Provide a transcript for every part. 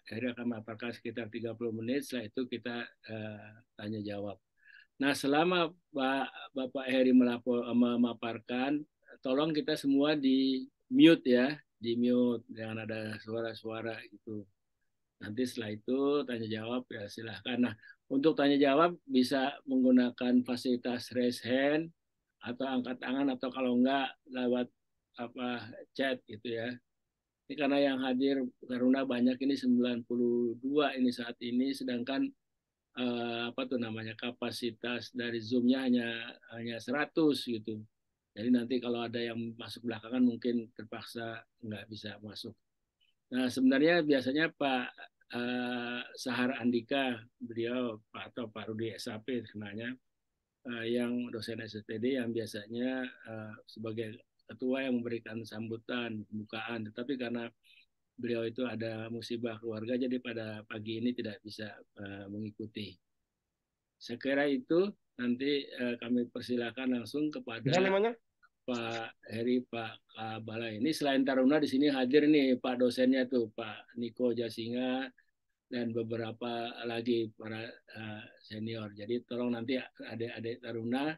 Heri akan memaparkan sekitar 30 menit. Setelah itu kita tanya jawab. Nah, selama Bapak Heri memaparkan, tolong kita semua di mute ya, di mute, jangan ada suara-suara gitu. Nanti setelah itu tanya jawab ya silahkan. Nah, untuk tanya jawab bisa menggunakan fasilitas raise hand atau angkat tangan atau kalau enggak lewat apa chat gitu ya. Ini karena yang hadir karena banyak ini 92 ini saat ini, sedangkan apa tuh namanya kapasitas dari Zoom-nya hanya 100 gitu. Jadi nanti kalau ada yang masuk belakangan mungkin terpaksa nggak bisa masuk. Nah sebenarnya biasanya Pak Sahar Andika, beliau atau Pak Rudi SAP sebenarnya yang dosen SSTD yang biasanya sebagai ketua yang memberikan sambutan pembukaan, tetapi karena beliau itu ada musibah keluarga jadi pada pagi ini tidak bisa mengikuti. Saya kira itu nanti kami persilakan langsung Bisa kepada namanya? Pak Heri, Pak Kabala. Ini selain Taruna di sini hadir nih Pak dosennya tuh Pak Niko Jasinga dan beberapa lagi para senior. Jadi tolong nanti adik-adik Taruna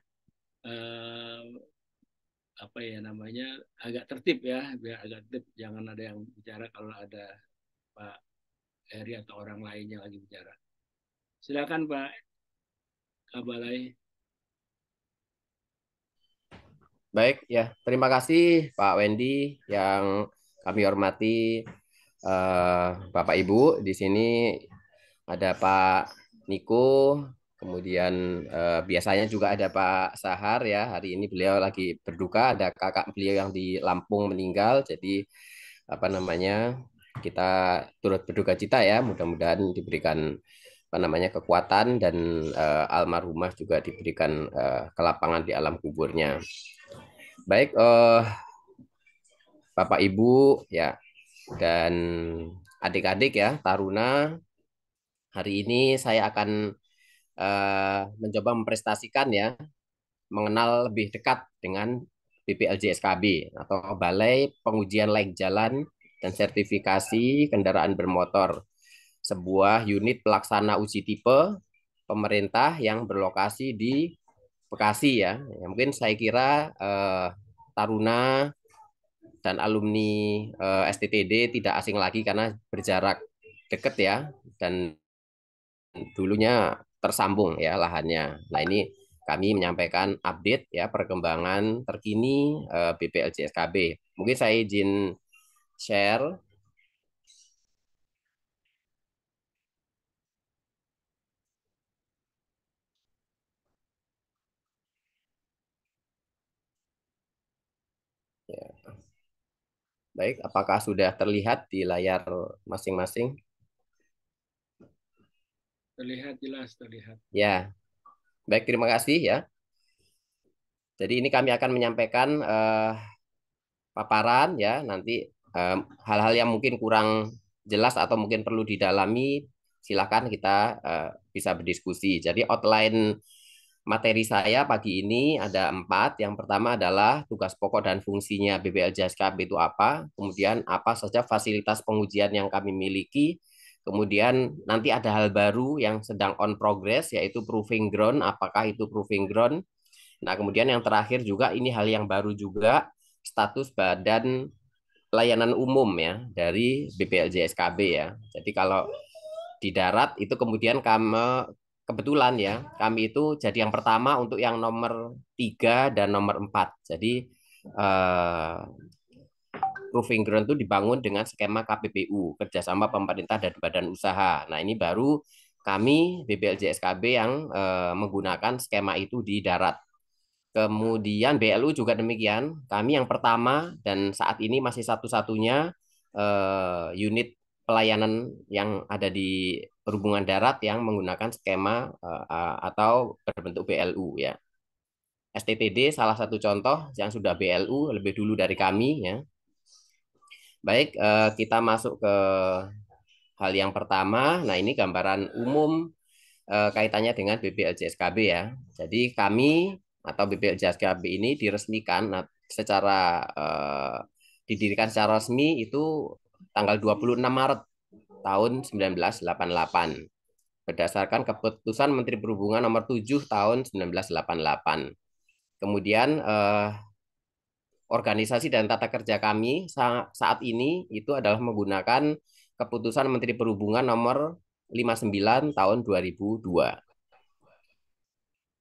apa ya namanya agak tertib ya, biar agak tertib. Jangan ada yang bicara kalau ada Pak Heri atau orang lain yang lagi bicara. Silakan Pak Kabalai. Baik ya, terima kasih Pak Wendy yang kami hormati, Bapak Ibu. Di sini ada Pak Niko, kemudian biasanya juga ada Pak Sahar ya. Hari ini beliau lagi berduka, ada kakak beliau yang di Lampung meninggal. Jadi apa namanya, kita turut berduka cita ya. Mudah-mudahan diberikan apa namanya kekuatan dan almarhumah juga diberikan kelapangan di alam kuburnya. Baik, Bapak Ibu ya dan adik-adik ya Taruna, hari ini saya akan mencoba memprestasikan ya, mengenal lebih dekat dengan BPLJ-SKB atau Balai Pengujian Layak Jalan dan Sertifikasi Kendaraan Bermotor, sebuah unit pelaksana uji tipe pemerintah yang berlokasi di Bekasi ya. Mungkin saya kira Taruna dan alumni STTD tidak asing lagi karena berjarak dekat ya dan dulunya tersambung ya lahannya. Nah, ini kami menyampaikan update ya perkembangan terkini BPLJ SKB. Mungkin saya izin share. Ya. Baik, apakah sudah terlihat di layar masing-masing? Terlihat jelas, terlihat. Ya, baik, terima kasih ya. Jadi ini kami akan menyampaikan paparan ya, nanti hal-hal yang mungkin kurang jelas atau mungkin perlu didalami, silakan kita bisa berdiskusi. Jadi outline materi saya pagi ini ada 4. Yang pertama adalah tugas pokok dan fungsinya BPLJ-SKB itu apa, kemudian apa saja fasilitas pengujian yang kami miliki, kemudian nanti ada hal baru yang sedang on progress, yaitu proving ground, apakah itu proving ground. Nah, kemudian yang terakhir juga ini hal yang baru juga, status badan pelayanan umum ya dari BPLJ-SKB ya. Jadi kalau di darat itu kemudian kami kebetulan ya, kami itu jadi yang pertama untuk yang nomor 3 dan nomor 4. Jadi proving ground itu dibangun dengan skema KPPU, kerjasama pemerintah dan badan usaha. Nah, ini baru kami BPLJ-SKB yang menggunakan skema itu di darat. Kemudian BLU juga demikian. Kami yang pertama dan saat ini masih satu-satunya unit pelayanan yang ada di perhubungan darat yang menggunakan skema atau berbentuk BLU ya. STTD salah satu contoh yang sudah BLU lebih dulu dari kami ya. Baik, kita masuk ke hal yang pertama. Nah, ini gambaran umum kaitannya dengan BPLJ-SKB ya. Jadi kami atau BPLJ-SKB ini diresmikan secara didirikan secara resmi itu tanggal 26 Maret tahun 1988 berdasarkan keputusan Menteri Perhubungan nomor 7 tahun 1988. Kemudian organisasi dan tata kerja kami saat ini itu adalah menggunakan keputusan Menteri Perhubungan nomor 59 tahun 2002.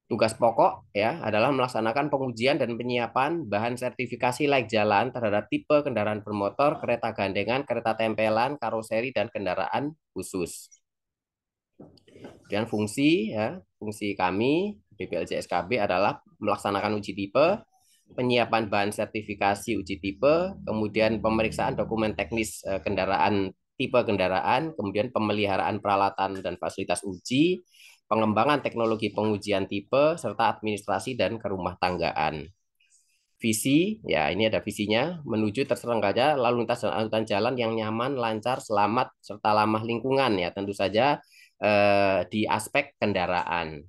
Tugas pokok ya adalah melaksanakan pengujian dan penyiapan bahan sertifikasi layak jalan terhadap tipe kendaraan bermotor, kereta gandengan, kereta tempelan, karoseri dan kendaraan khusus. Dan fungsi kami BPLJ-SKB adalah melaksanakan uji tipe, penyiapan bahan sertifikasi uji tipe, kemudian pemeriksaan dokumen teknis kendaraan, tipe kendaraan, kemudian pemeliharaan peralatan dan fasilitas uji, pengembangan teknologi pengujian tipe, serta administrasi dan kerumah tanggaan. Visi, ya ini ada visinya, menuju terselenggaranya lalu lintas dan angkutan jalan yang nyaman, lancar, selamat, serta ramah lingkungan ya tentu saja di aspek kendaraan.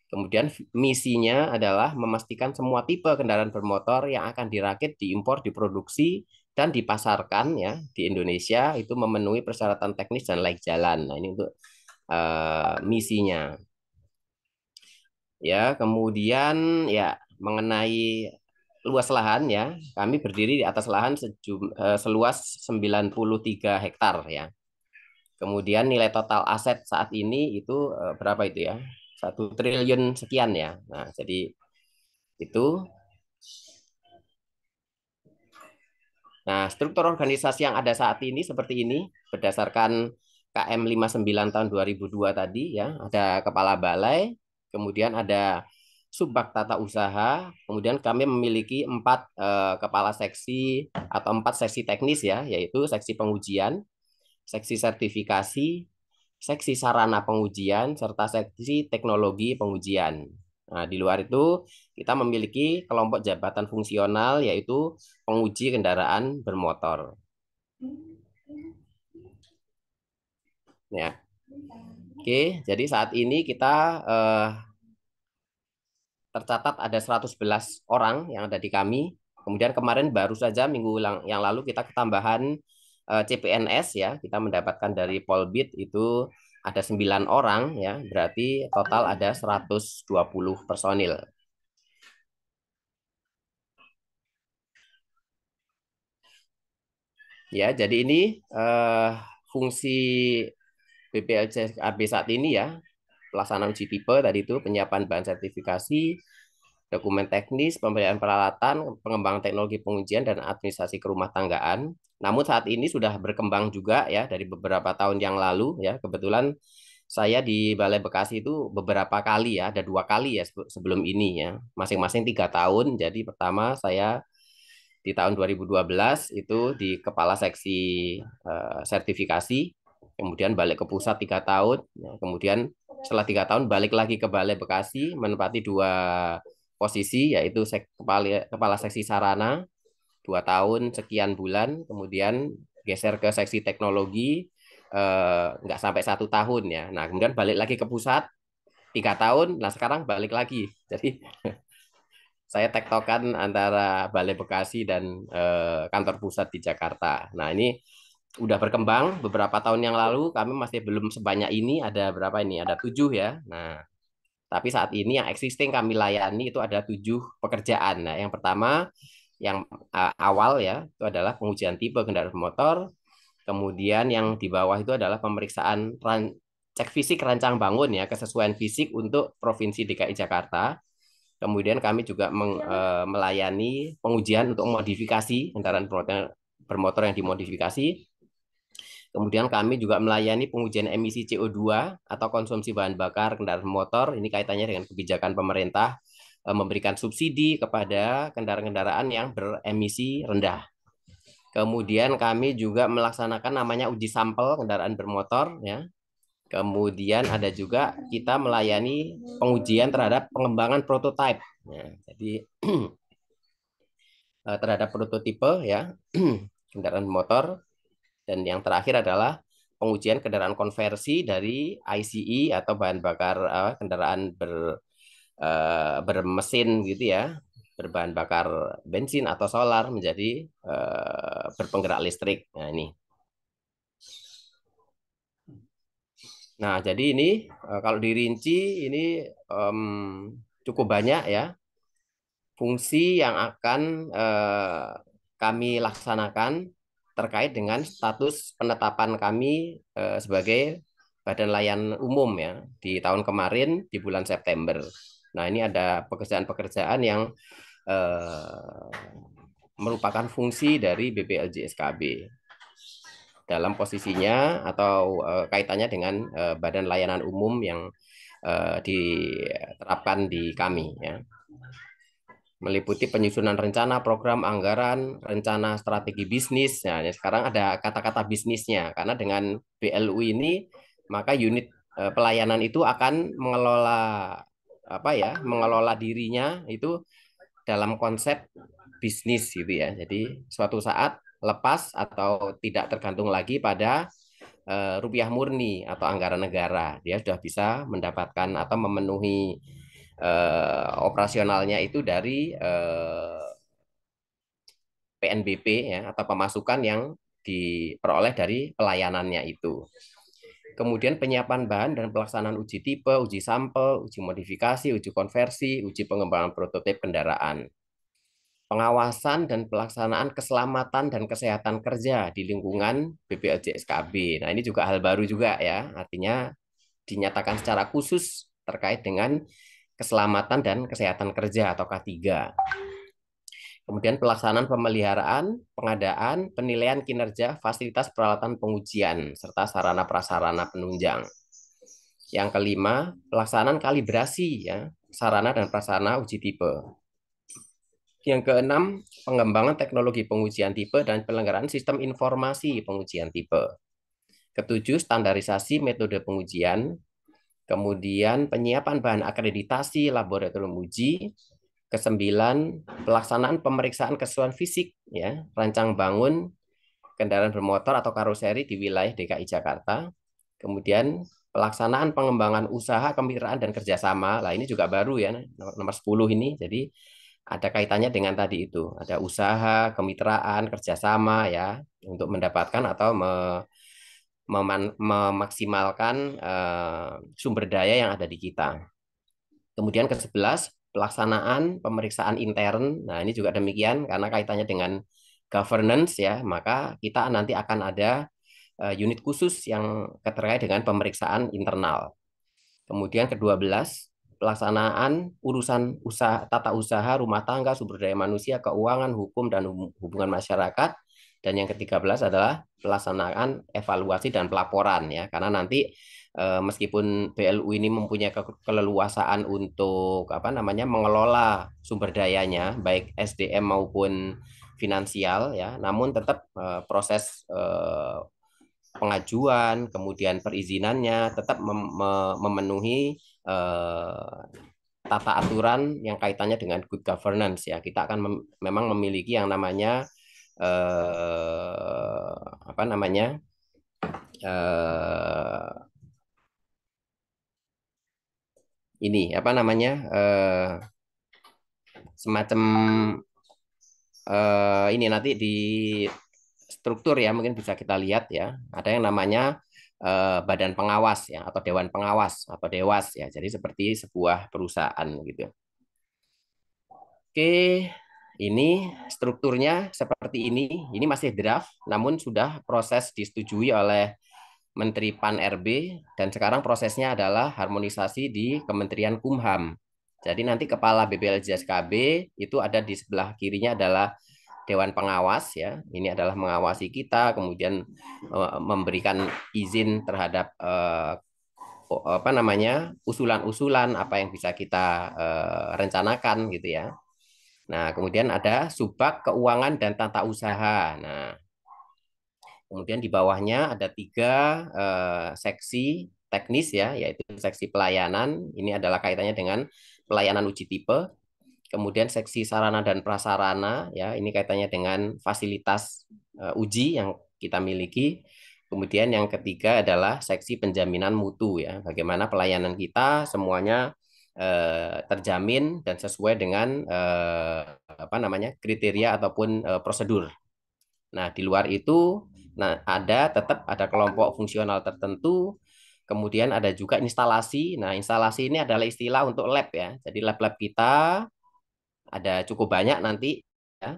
Kemudian misinya adalah memastikan semua tipe kendaraan bermotor yang akan dirakit, diimpor, diproduksi, dan dipasarkan ya di Indonesia itu memenuhi persyaratan teknis dan layak jalan. Nah ini untuk misinya. Ya, kemudian ya mengenai luas lahan ya, kami berdiri di atas lahan seluas 93 hektar ya. Kemudian nilai total aset saat ini itu berapa itu ya? 1 triliun sekian ya. Nah, jadi itu. Nah, struktur organisasi yang ada saat ini seperti ini berdasarkan KM 59 tahun 2002 tadi ya, ada kepala balai, kemudian ada subbak tata usaha, kemudian kami memiliki 4 kepala seksi atau 4 seksi teknis ya, yaitu seksi pengujian, seksi sertifikasi, seksi sarana pengujian, serta seksi teknologi pengujian. Nah, di luar itu kita memiliki kelompok jabatan fungsional yaitu penguji kendaraan bermotor. Ya. Oke, jadi saat ini kita tercatat ada 111 orang yang ada di kami. Kemudian kemarin baru saja minggu yang lalu kita ketambahan CPNS ya, kita mendapatkan dari Polbit itu ada 9 orang ya, berarti total ada 120 personil. Ya, jadi ini fungsi BPLJ-AB saat ini ya, pelaksanaan uji tipe tadi itu, penyiapan bahan sertifikasi, dokumen teknis, pembelian peralatan, pengembangan teknologi pengujian, dan administrasi kerumah tanggaan. Namun saat ini sudah berkembang juga ya dari beberapa tahun yang lalu ya. Kebetulan saya di Balai Bekasi itu beberapa kali ya, ada 2 kali ya sebelum ini ya, masing-masing 3 tahun. Jadi pertama saya di tahun 2012 itu di kepala seksi sertifikasi, kemudian balik ke pusat 3 tahun, kemudian setelah 3 tahun balik lagi ke Balai Bekasi menempati 2 posisi yaitu kepala seksi sarana 2 tahun sekian bulan, kemudian geser ke seksi teknologi nggak sampai 1 tahun ya. Nah kemudian balik lagi ke pusat 3 tahun, nah sekarang balik lagi. Jadi saya tektokan antara Balai Bekasi dan kantor pusat di Jakarta. Nah, ini udah berkembang beberapa tahun yang lalu, kami masih belum sebanyak ini, ada berapa ini? Ada 7 ya. Nah, tapi saat ini yang existing kami layani itu ada 7 pekerjaan. Nah, yang pertama, yang awal ya, itu adalah pengujian tipe kendaraan motor. Kemudian yang di bawah itu adalah pemeriksaan cek fisik rancang bangun ya, kesesuaian fisik untuk Provinsi DKI Jakarta. Kemudian kami juga melayani pengujian untuk modifikasi kendaraan bermotor yang dimodifikasi. Kemudian kami juga melayani pengujian emisi CO2 atau konsumsi bahan bakar kendaraan motor. Ini kaitannya dengan kebijakan pemerintah memberikan subsidi kepada kendaraan-kendaraan yang beremisi rendah. Kemudian kami juga melaksanakan namanya uji sampel kendaraan bermotor ya. Kemudian ada juga kita melayani pengujian terhadap pengembangan prototipe. Nah, jadi terhadap prototipe ya kendaraan motor, dan yang terakhir adalah pengujian kendaraan konversi dari ICE atau bahan bakar kendaraan bermesin gitu ya, berbahan bakar bensin atau solar menjadi berpenggerak listrik. Nah ini. Nah, jadi ini kalau dirinci ini cukup banyak ya fungsi yang akan kami laksanakan terkait dengan status penetapan kami sebagai Badan Layanan Umum ya di tahun kemarin di bulan September. Nah, ini ada pekerjaan-pekerjaan yang eh, merupakan fungsi dari BPLJ-SKB dalam posisinya atau kaitannya dengan Badan Layanan Umum yang diterapkan di kami ya. Meliputi penyusunan rencana, program, anggaran, rencana strategi bisnis. Nah, sekarang ada kata-kata bisnisnya karena dengan BLU ini maka unit pelayanan itu akan mengelola apa ya, mengelola dirinya itu dalam konsep bisnis gitu ya. Jadi suatu saat lepas atau tidak tergantung lagi pada rupiah murni atau anggaran negara. Dia sudah bisa mendapatkan atau memenuhi operasionalnya itu dari PNBP ya atau pemasukan yang diperoleh dari pelayanannya itu. Kemudian penyiapan bahan dan pelaksanaan uji tipe, uji sampel, uji modifikasi, uji konversi, uji pengembangan prototip kendaraan. Pengawasan dan pelaksanaan keselamatan dan kesehatan kerja di lingkungan BPLJ-SKB. Nah, ini juga hal baru juga ya. Artinya dinyatakan secara khusus terkait dengan keselamatan dan kesehatan kerja atau K3. Kemudian pelaksanaan pemeliharaan, pengadaan, penilaian kinerja, fasilitas peralatan pengujian, serta sarana prasarana penunjang. Yang kelima, pelaksanaan kalibrasi ya, sarana dan prasarana uji tipe. Yang keenam, pengembangan teknologi pengujian tipe dan penyelenggaraan sistem informasi pengujian tipe. Ketujuh, standarisasi metode pengujian. Kemudian penyiapan bahan akreditasi laboratorium uji. Kesembilan, pelaksanaan pemeriksaan kesesuaian fisik, ya, rancang bangun kendaraan bermotor atau karoseri di wilayah DKI Jakarta. Kemudian pelaksanaan pengembangan usaha, kemitraan dan kerjasama. Lah ini juga baru ya, nomor 10 ini. Jadi ada kaitannya dengan tadi itu. Ada usaha, kemitraan, kerjasama ya, untuk mendapatkan atau memaksimalkan sumber daya yang ada di kita. Kemudian ke-11, pelaksanaan pemeriksaan intern. Nah, ini juga demikian karena kaitannya dengan governance ya, maka kita nanti akan ada unit khusus yang terkait dengan pemeriksaan internal. Kemudian ke-12, pelaksanaan urusan usaha, tata usaha, rumah tangga, sumber daya manusia, keuangan, hukum, dan hubungan masyarakat. Dan yang ke-13 adalah pelaksanaan evaluasi dan pelaporan ya, karena nanti meskipun BLU ini mempunyai keleluasaan untuk apa namanya mengelola sumber dayanya baik SDM maupun finansial ya, namun tetap proses pengajuan kemudian perizinannya tetap memenuhi tata aturan yang kaitannya dengan good governance ya. Kita akan memang memiliki yang namanya apa namanya ini apa namanya semacam ini nanti di struktur ya mungkin bisa kita lihat ya ada yang namanya badan pengawas ya atau dewan pengawas atau dewas ya jadi seperti sebuah perusahaan gitu. Oke, ini strukturnya seperti ini. Ini masih draft, namun sudah proses disetujui oleh Menteri Pan-RB dan sekarang prosesnya adalah harmonisasi di Kementerian Kumham. Jadi nanti kepala BPLJSKB itu ada di sebelah kirinya adalah Dewan Pengawas ya. Ini adalah mengawasi kita, kemudian memberikan izin terhadap apa namanya usulan-usulan apa yang bisa kita rencanakan gitu ya. Nah, kemudian ada Subbag Keuangan dan Tata Usaha. Nah, kemudian di bawahnya ada 3 seksi teknis ya, yaitu seksi pelayanan. Ini adalah kaitannya dengan pelayanan uji tipe. Kemudian seksi sarana dan prasarana ya, ini kaitannya dengan fasilitas uji yang kita miliki. Kemudian yang ketiga adalah seksi penjaminan mutu ya, bagaimana pelayanan kita semuanya terjamin dan sesuai dengan apa namanya kriteria ataupun prosedur. Nah, di luar itu, nah tetap ada kelompok fungsional tertentu, Kemudian ada juga instalasi. Nah, instalasi ini adalah istilah untuk lab ya. Jadi lab-lab kita ada cukup banyak nanti ya.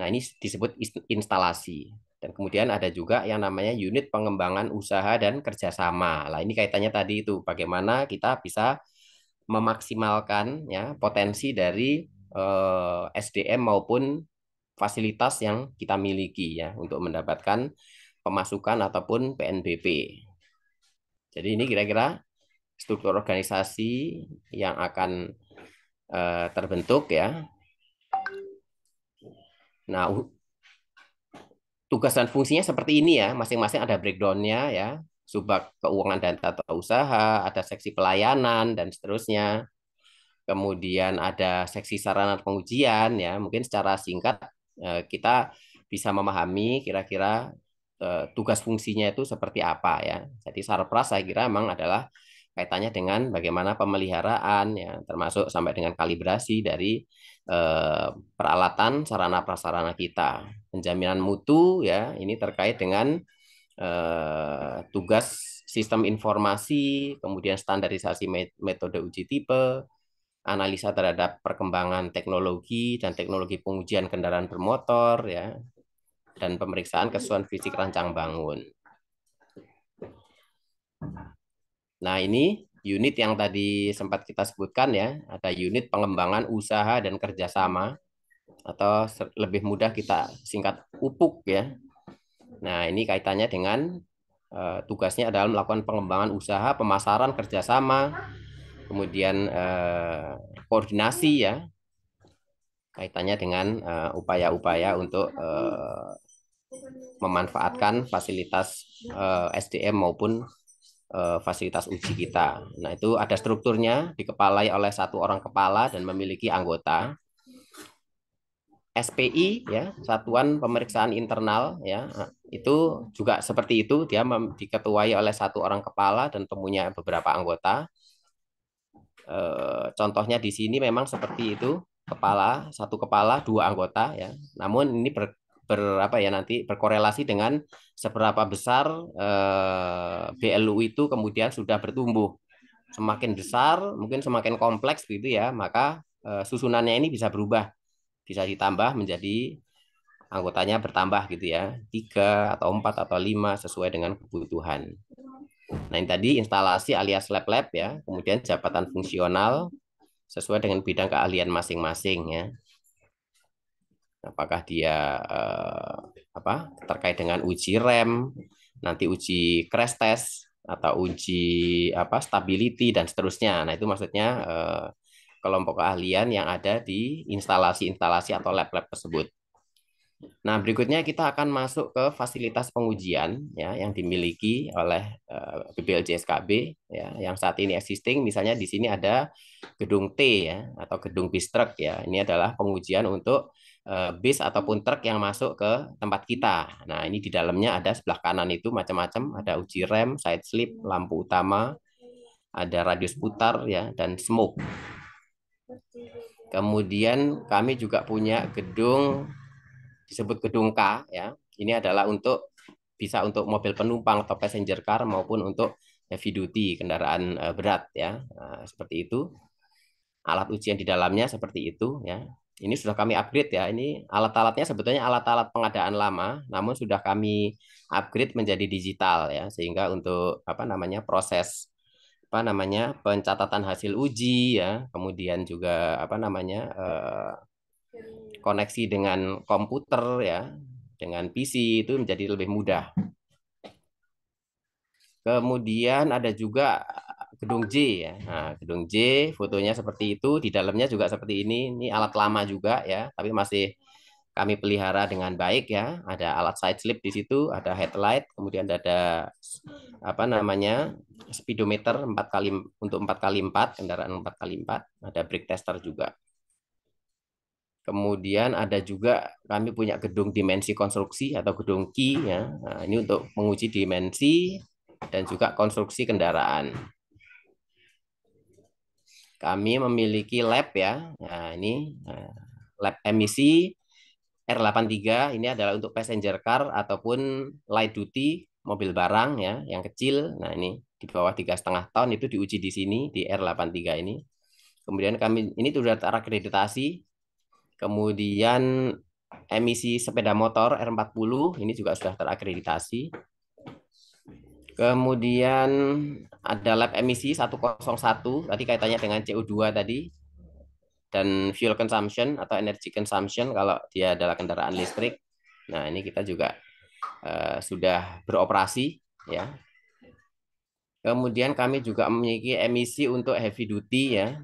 Nah, ini disebut instalasi. Dan kemudian ada juga yang namanya unit pengembangan usaha dan kerjasama. Nah, ini kaitannya tadi itu, bagaimana kita bisa memaksimalkan ya potensi dari SDM maupun fasilitas yang kita miliki ya untuk mendapatkan pemasukan ataupun PNBP. Jadi ini kira-kira struktur organisasi yang akan terbentuk ya. Nah, tugas dan fungsinya seperti ini ya, masing-masing ada breakdown-nya ya, subbag keuangan dan tata usaha, ada seksi pelayanan dan seterusnya. Kemudian ada seksi sarana pengujian ya, mungkin secara singkat kita bisa memahami kira-kira tugas fungsinya itu seperti apa ya. Jadi Sarpras saya kira memang adalah kaitannya dengan bagaimana pemeliharaan ya, termasuk sampai dengan kalibrasi dari peralatan sarana prasarana kita. Penjaminan mutu ya, ini terkait dengan tugas sistem informasi, kemudian standarisasi metode uji tipe, analisa terhadap perkembangan teknologi dan teknologi pengujian kendaraan bermotor ya, dan pemeriksaan kesesuaian fisik rancang bangun. Nah, ini unit yang tadi sempat kita sebutkan ya, ada unit pengembangan usaha dan kerjasama, atau lebih mudah kita singkat UPUK ya. Nah, ini kaitannya dengan tugasnya adalah melakukan pengembangan usaha, pemasaran, kerjasama, kemudian koordinasi ya, kaitannya dengan upaya-upaya untuk memanfaatkan fasilitas SDM maupun fasilitas uji kita. Nah, itu ada strukturnya, dikepalai oleh satu orang kepala dan memiliki anggota. SPI ya, Satuan Pemeriksaan Internal ya, itu juga seperti itu, dia diketuai oleh satu orang kepala dan punya beberapa anggota. Contohnya di sini memang seperti itu, satu kepala dua anggota ya. Namun ini apa ya, nanti berkorelasi dengan seberapa besar BLU itu kemudian sudah bertumbuh. Semakin besar mungkin semakin kompleks gitu ya, maka susunannya ini bisa berubah, bisa ditambah menjadi anggotanya bertambah gitu ya, 3 atau 4 atau 5 sesuai dengan kebutuhan. Nah, ini tadi instalasi alias lab-lab ya, kemudian jabatan fungsional sesuai dengan bidang keahlian masing-masing ya. Apakah dia terkait dengan uji rem, nanti uji crash test atau uji stability dan seterusnya. Nah, itu maksudnya kelompok keahlian yang ada di instalasi-instalasi atau lab-lab tersebut. Nah, berikutnya kita akan masuk ke fasilitas pengujian ya yang dimiliki oleh BPLJ-SKB ya, yang saat ini existing. Misalnya di sini ada gedung T ya, atau gedung bis truk ya. Ini adalah pengujian untuk bis ataupun truk yang masuk ke tempat kita. Nah, ini di dalamnya ada sebelah kanan itu macam-macam, ada uji rem, side slip, lampu utama, ada radius putar ya, dan smoke. Kemudian kami juga punya gedung disebut gedung K ya. Ini adalah bisa untuk mobil penumpang atau passenger car maupun untuk heavy duty kendaraan berat ya. Nah, seperti itu. Alat ujian di dalamnya seperti itu ya. Ini sudah kami upgrade ya. Ini alat-alatnya sebetulnya alat-alat pengadaan lama, namun sudah kami upgrade menjadi digital ya, sehingga untuk proses pencatatan hasil uji ya, kemudian juga koneksi dengan komputer ya, dengan PC itu menjadi lebih mudah. Kemudian ada juga gedung J ya. Nah, gedung J fotonya seperti itu, di dalamnya juga seperti ini. Ini alat lama juga ya, tapi masih kami pelihara dengan baik ya. Ada alat side slip di situ, ada headlight, kemudian ada speedometer 4 kali untuk 4x4, kendaraan 4x4, ada brake tester juga. Kemudian ada juga kami punya gedung dimensi konstruksi atau gedung Ki ya. Nah, ini untuk menguji dimensi dan juga konstruksi kendaraan. Kami memiliki lab ya. Nah, ini lab emisi R83, ini adalah untuk passenger car ataupun light duty mobil barang ya, yang kecil. Nah, ini di bawah 3,5 ton itu diuji di sini di R83 ini. Kemudian kami ini sudah terakreditasi. Kemudian emisi sepeda motor R40 ini juga sudah terakreditasi. Kemudian ada lab emisi 101 tadi kaitannya dengan CO2 tadi, dan fuel consumption atau energy consumption kalau dia adalah kendaraan listrik. Nah, ini kita juga sudah beroperasi ya. Kemudian kami juga memiliki emisi untuk heavy duty ya,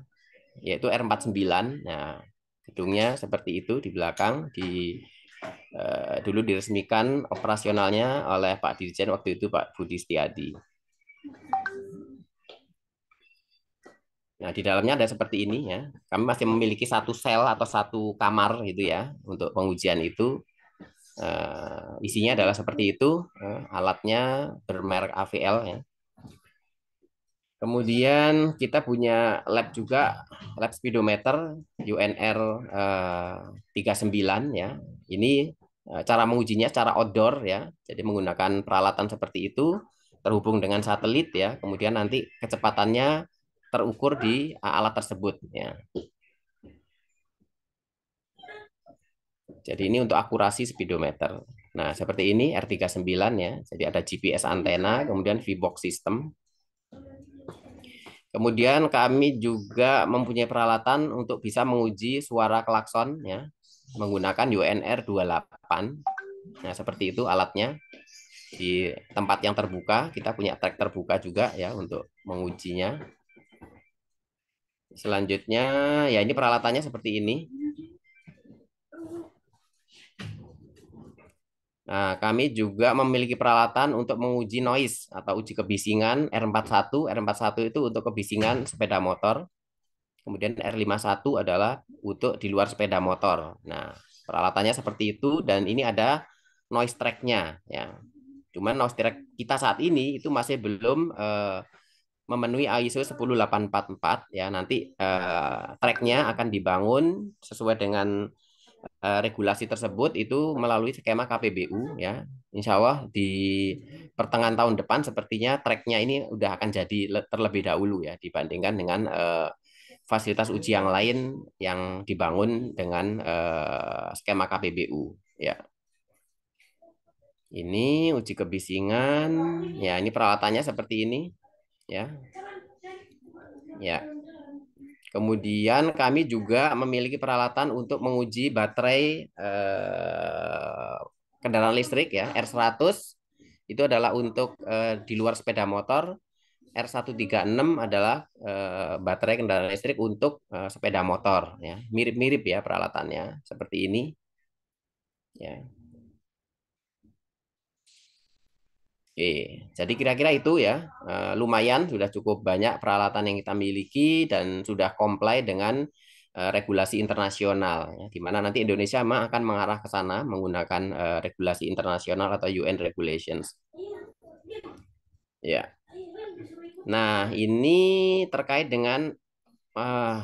yaitu R49. Nah, gedungnya seperti itu di belakang, dulu diresmikan operasionalnya oleh Pak Dirjen waktu itu, Pak Budi Setiadi. Nah, di dalamnya ada seperti ini ya. Kami masih memiliki satu sel atau satu kamar gitu ya untuk pengujian itu. Isinya adalah seperti itu. Alatnya bermerek AVL ya. Kemudian kita punya lab juga, lab speedometer UNR 39 ya. Ini cara mengujinya secara outdoor ya. Jadi menggunakan peralatan seperti itu, terhubung dengan satelit ya. Kemudian nanti kecepatannya terukur di alat tersebut ya. Jadi ini untuk akurasi speedometer. Nah, seperti ini R39 ya. Jadi ada GPS antena, kemudian V-box system. Kemudian kami juga mempunyai peralatan untuk bisa menguji suara klakson ya, menggunakan UNR 28. Nah, seperti itu alatnya. Di tempat yang terbuka, kita punya track terbuka juga ya untuk mengujinya. Selanjutnya, ya ini peralatannya seperti ini. Nah, kami juga memiliki peralatan untuk menguji noise atau uji kebisingan R41. R41 itu untuk kebisingan sepeda motor. Kemudian R51 adalah untuk di luar sepeda motor. Nah, peralatannya seperti itu dan ini ada noise track-nya ya. Cuman noise track kita saat ini itu masih belum memenuhi ISO 10844 ya. Nanti track-nya akan dibangun sesuai dengan regulasi tersebut itu melalui skema KPBU ya. Insya Allah di pertengahan tahun depan sepertinya track-nya ini udah akan jadi terlebih dahulu ya dibandingkan dengan fasilitas uji yang lain yang dibangun dengan skema KPBU ya. Ini uji kebisingan ya, ini peralatannya seperti ini ya. Ya. Kemudian kami juga memiliki peralatan untuk menguji baterai kendaraan listrik ya. R100 itu adalah untuk di luar sepeda motor. R136 adalah baterai kendaraan listrik untuk sepeda motor ya. Mirip-mirip ya peralatannya seperti ini ya. Oke, jadi kira-kira itu ya, lumayan sudah cukup banyak peralatan yang kita miliki dan sudah comply dengan regulasi internasional, ya, di mana nanti Indonesia memang akan mengarah ke sana menggunakan regulasi internasional atau UN regulations. Ya, nah ini terkait dengan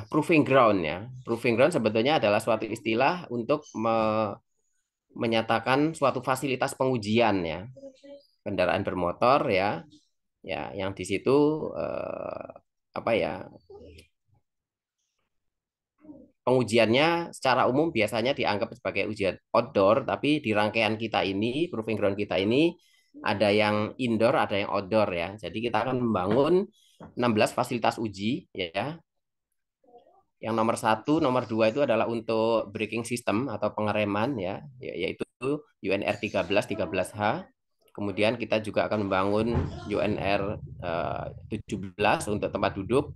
proving ground ya. Proving ground sebetulnya adalah suatu istilah untuk menyatakan suatu fasilitas pengujian ya kendaraan bermotor ya, ya yang di situ apa ya, pengujiannya secara umum biasanya dianggap sebagai ujian outdoor, tapi di rangkaian kita ini, proving ground kita ini ada yang indoor, ada yang outdoor ya. Jadi kita akan membangun 16 fasilitas uji ya. Yang nomor 1, nomor 2 itu adalah untuk braking system atau pengereman ya, yaitu UNR 13h. Kemudian kita juga akan membangun UNR 17 untuk tempat duduk.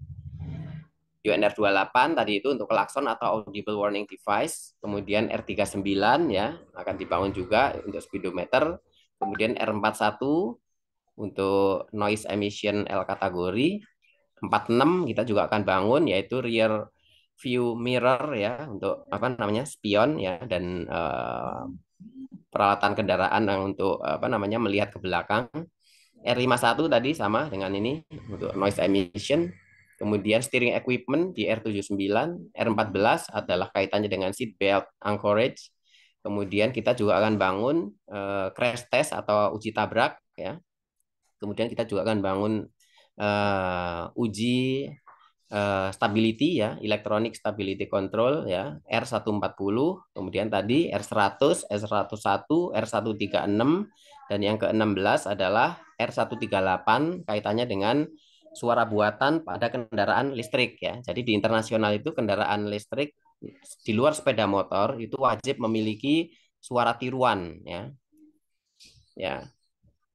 UNR 28 tadi itu untuk klakson atau audible warning device. Kemudian R39 ya akan dibangun juga untuk speedometer. Kemudian R41 untuk noise emission L kategori. 46 kita juga akan bangun yaitu rear view mirror ya untuk apa namanya spion ya, dan peralatan kendaraan yang untuk apa namanya melihat ke belakang. R51 tadi sama dengan ini untuk noise emission. Kemudian steering equipment di R79, R14 adalah kaitannya dengan seat belt anchorage. Kemudian kita juga akan bangun crash test atau uji tabrak ya. Kemudian kita juga akan bangun uji stability ya, electronic stability control ya, R140, kemudian tadi R100, R101, R136, dan yang ke-16 adalah R138 kaitannya dengan suara buatan pada kendaraan listrik ya. Jadi di internasional itu kendaraan listrik di luar sepeda motor itu wajib memiliki suara tiruan ya. Ya,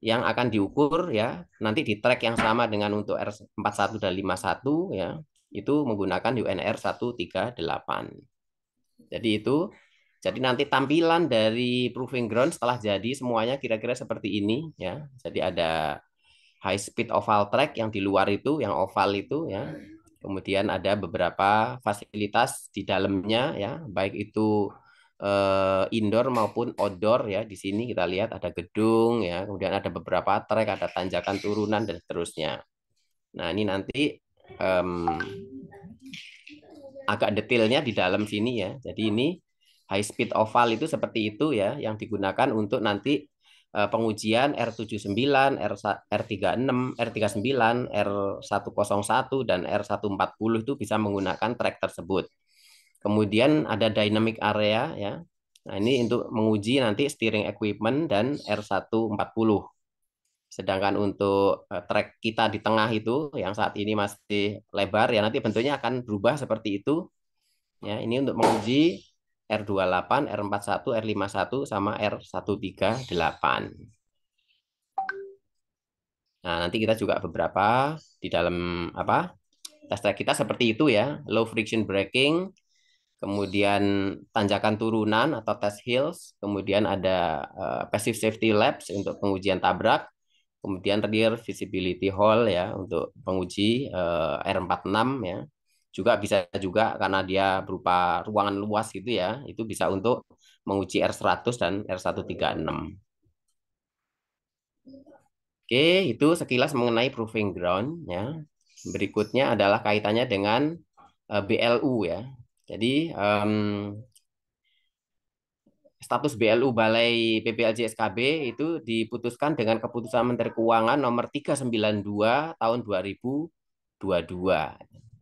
yang akan diukur ya nanti di track yang sama dengan untuk R41 dan 51 ya, itu menggunakan UNR 138. Jadi itu, jadi nanti tampilan dari proving ground setelah jadi semuanya kira-kira seperti ini ya. Jadi ada high speed oval track yang di luar itu, yang oval itu ya. Kemudian ada beberapa fasilitas di dalamnya ya, baik itu indoor maupun outdoor ya. Di sini kita lihat ada gedung ya, kemudian ada beberapa trek, ada tanjakan turunan dan seterusnya. Nah, ini nanti agak detailnya di dalam sini ya. Jadi ini high speed oval itu seperti itu ya, yang digunakan untuk nanti pengujian R79, R36, R39, R101, dan R140 itu bisa menggunakan trek tersebut. Kemudian ada dynamic area ya. Nah, ini untuk menguji nanti steering equipment dan R140. Sedangkan untuk trek kita di tengah itu yang saat ini masih lebar ya, nanti bentuknya akan berubah seperti itu. Ya, ini untuk menguji R28, R41, R51 sama R138. Nah, nanti kita juga beberapa di dalam apa? Tes track kita seperti itu ya, low friction braking, kemudian tanjakan turunan atau test hills, kemudian ada passive safety laps untuk pengujian tabrak, kemudian rear visibility hall ya untuk penguji R46 ya. Juga bisa juga karena dia berupa ruangan luas gitu ya, itu bisa untuk menguji R100 dan R136. Oke, itu sekilas mengenai proving ground ya. Berikutnya adalah kaitannya dengan BLU ya. Jadi status BLU Balai PPLJ SKB itu diputuskan dengan keputusan Menteri Keuangan nomor 392 tahun 2022.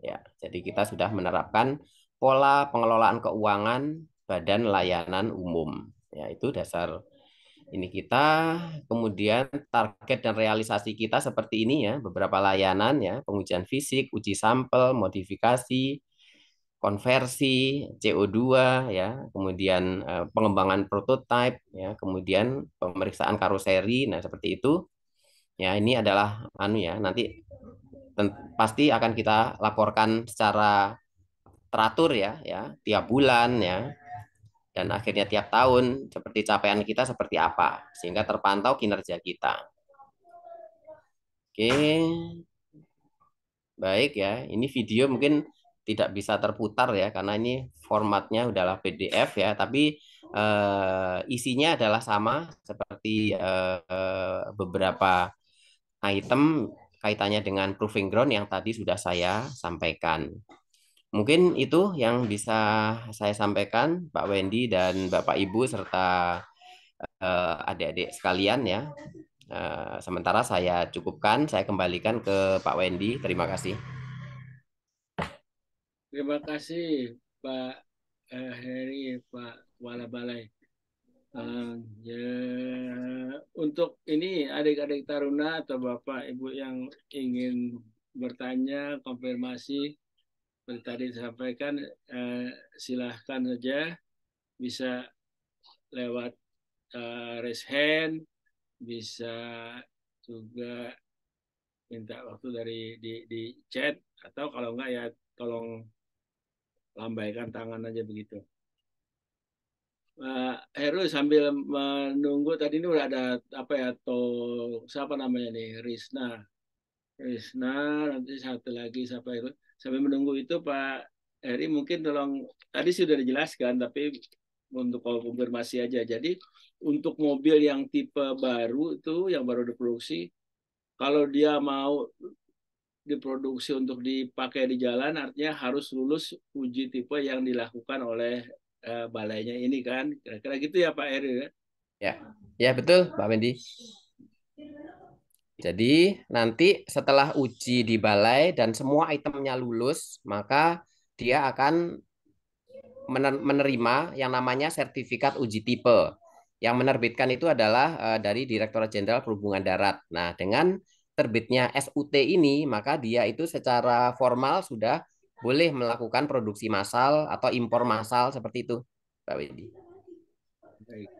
Ya, jadi kita sudah menerapkan pola pengelolaan keuangan Badan Layanan Umum. Ya, itu dasar ini kita. Kemudian target dan realisasi kita seperti ini ya, beberapa layanan ya, pengujian fisik, uji sampel, modifikasi, konversi CO2 ya, kemudian pengembangan prototipe ya, kemudian pemeriksaan karoseri. Nah, seperti itu. Ya, ini adalah ya, nanti pasti akan kita laporkan secara teratur ya, tiap bulan ya, dan akhirnya tiap tahun seperti capaian kita seperti apa sehingga terpantau kinerja kita. Oke, baik ya. Ini video mungkin tidak bisa terputar ya karena ini formatnya adalah PDF ya, tapi isinya adalah sama seperti beberapa item kaitannya dengan proving ground yang tadi sudah saya sampaikan. Mungkin itu yang bisa saya sampaikan, Pak Wendy dan Bapak Ibu serta adik-adik sekalian ya. Sementara saya cukupkan, saya kembalikan ke Pak Wendy. Terima kasih. Terima kasih Pak Heri, Pak Kepala Balai. Ya, untuk ini adik-adik taruna atau Bapak Ibu yang ingin bertanya, konfirmasi, seperti tadi disampaikan, silahkan saja bisa lewat raise hand, bisa juga minta waktu dari di chat, atau kalau enggak ya tolong lambaikan tangan aja begitu. Heru sambil menunggu tadi ini udah ada apa ya, siapa namanya nih, Risna, nanti satu lagi siapa itu. Sambil menunggu itu Pak Heri mungkin tolong, tadi sudah dijelaskan tapi untuk konfirmasi aja. Jadi untuk mobil yang tipe baru itu yang baru diproduksi, kalau dia mau diproduksi untuk dipakai di jalan, artinya harus lulus uji tipe yang dilakukan oleh balainya ini kan, kira-kira gitu ya Pak Eri ya. Ya, ya betul Pak Wendy. Jadi nanti setelah uji di balai dan semua itemnya lulus, maka dia akan menerima yang namanya sertifikat uji tipe. Yang menerbitkan itu adalah dari Direktorat Jenderal Perhubungan Darat. Nah, dengan terbitnya SUT ini, maka dia itu secara formal sudah boleh melakukan produksi massal atau impor massal seperti itu, Pak Wedi. Baik,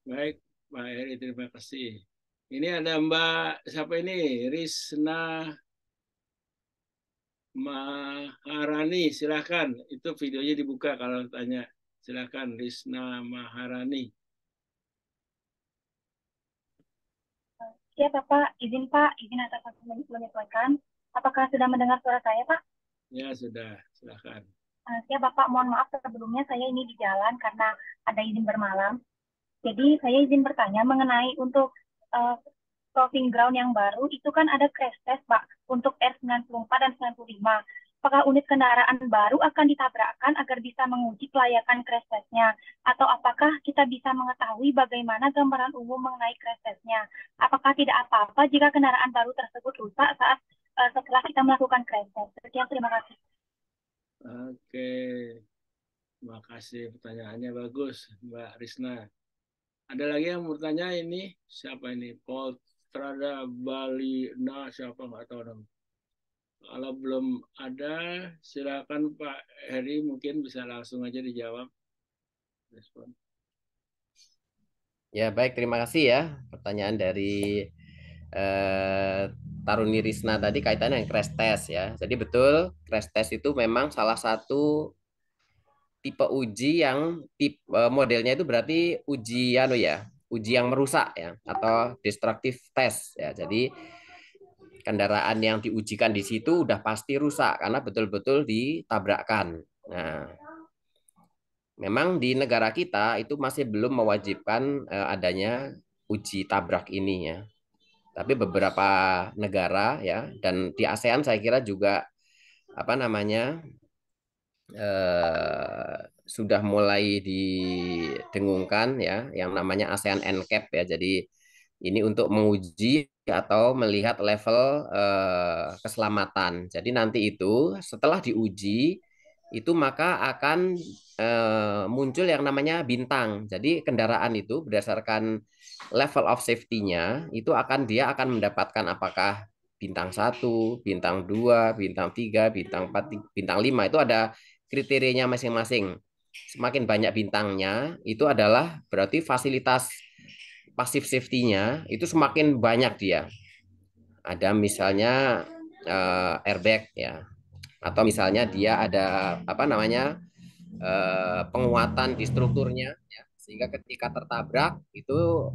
baik, Pak Heri, terima kasih. Ini ada Mbak siapa ini? Risna Maharani, silakan. Itu videonya dibuka kalau tanya. Silakan Risna Maharani. Ya, Pak, izin atas aku menyesuaikan. Apakah sudah mendengar suara saya, Pak? Ya sudah, silakan. Ya, Bapak, mohon maaf sebelumnya saya ini di jalan karena ada izin bermalam. Jadi saya izin bertanya mengenai untuk uh, proving ground yang baru itu kan ada crash test, Pak, untuk R94 dan 95. Apakah unit kendaraan baru akan ditabrakkan agar bisa menguji kelayakan crash testnya? Atau apakah kita bisa mengetahui bagaimana gambaran umum mengenai crash testnya? Apakah tidak apa-apa jika kendaraan baru tersebut rusak saat setelah kita melakukan crash test? Sekian, terima kasih. Oke, terima kasih pertanyaannya bagus, Mbak Risna. Ada lagi yang mau bertanya ini? Siapa ini? Poltrada Bali. Nah, siapa nggak tahu namanya. Kalau belum ada, silakan Pak Heri mungkin bisa langsung aja dijawab. Respon. Ya, baik, terima kasih ya. Pertanyaan dari eh, Taruni Risna tadi kaitannya dengan crash test ya. Jadi betul, crash test itu memang salah satu tipe uji yang modelnya itu berarti uji anu ya, uji yang merusak ya atau destructive test ya. Jadi kendaraan yang diujikan di situ udah pasti rusak karena betul-betul ditabrakkan. Nah, memang di negara kita itu masih belum mewajibkan adanya uji tabrak ini ya. Tapi beberapa negara ya dan di ASEAN saya kira juga apa namanya sudah mulai didengungkan ya yang namanya ASEAN NCAP ya. Jadi ini untuk menguji atau melihat level keselamatan. Jadi nanti itu setelah diuji itu maka akan muncul yang namanya bintang. Jadi kendaraan itu berdasarkan level of safety-nya itu dia akan mendapatkan apakah bintang satu, bintang 2, bintang 3, bintang 4, bintang 5 itu ada kriterianya masing-masing. Semakin banyak bintangnya, itu adalah berarti fasilitas pasif safety-nya itu semakin banyak dia. Ada misalnya airbag ya, atau misalnya dia ada apa namanya penguatan di strukturnya, ya, sehingga ketika tertabrak itu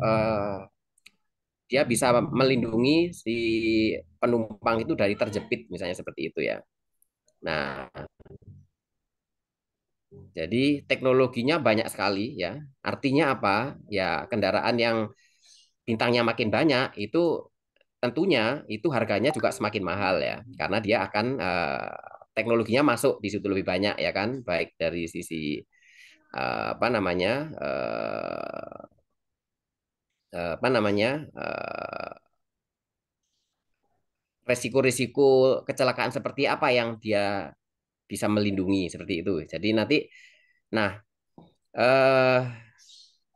dia bisa melindungi si penumpang itu dari terjepit, misalnya seperti itu ya. Nah, jadi teknologinya banyak sekali ya. Artinya apa? Ya kendaraan yang bintangnya makin banyak itu tentunya itu harganya juga semakin mahal ya. Karena dia akan teknologinya masuk di situ lebih banyak ya kan, baik dari sisi apa namanya apa namanya resiko-resiko kecelakaan seperti apa yang dia bisa melindungi seperti itu. Jadi nanti, nah eh,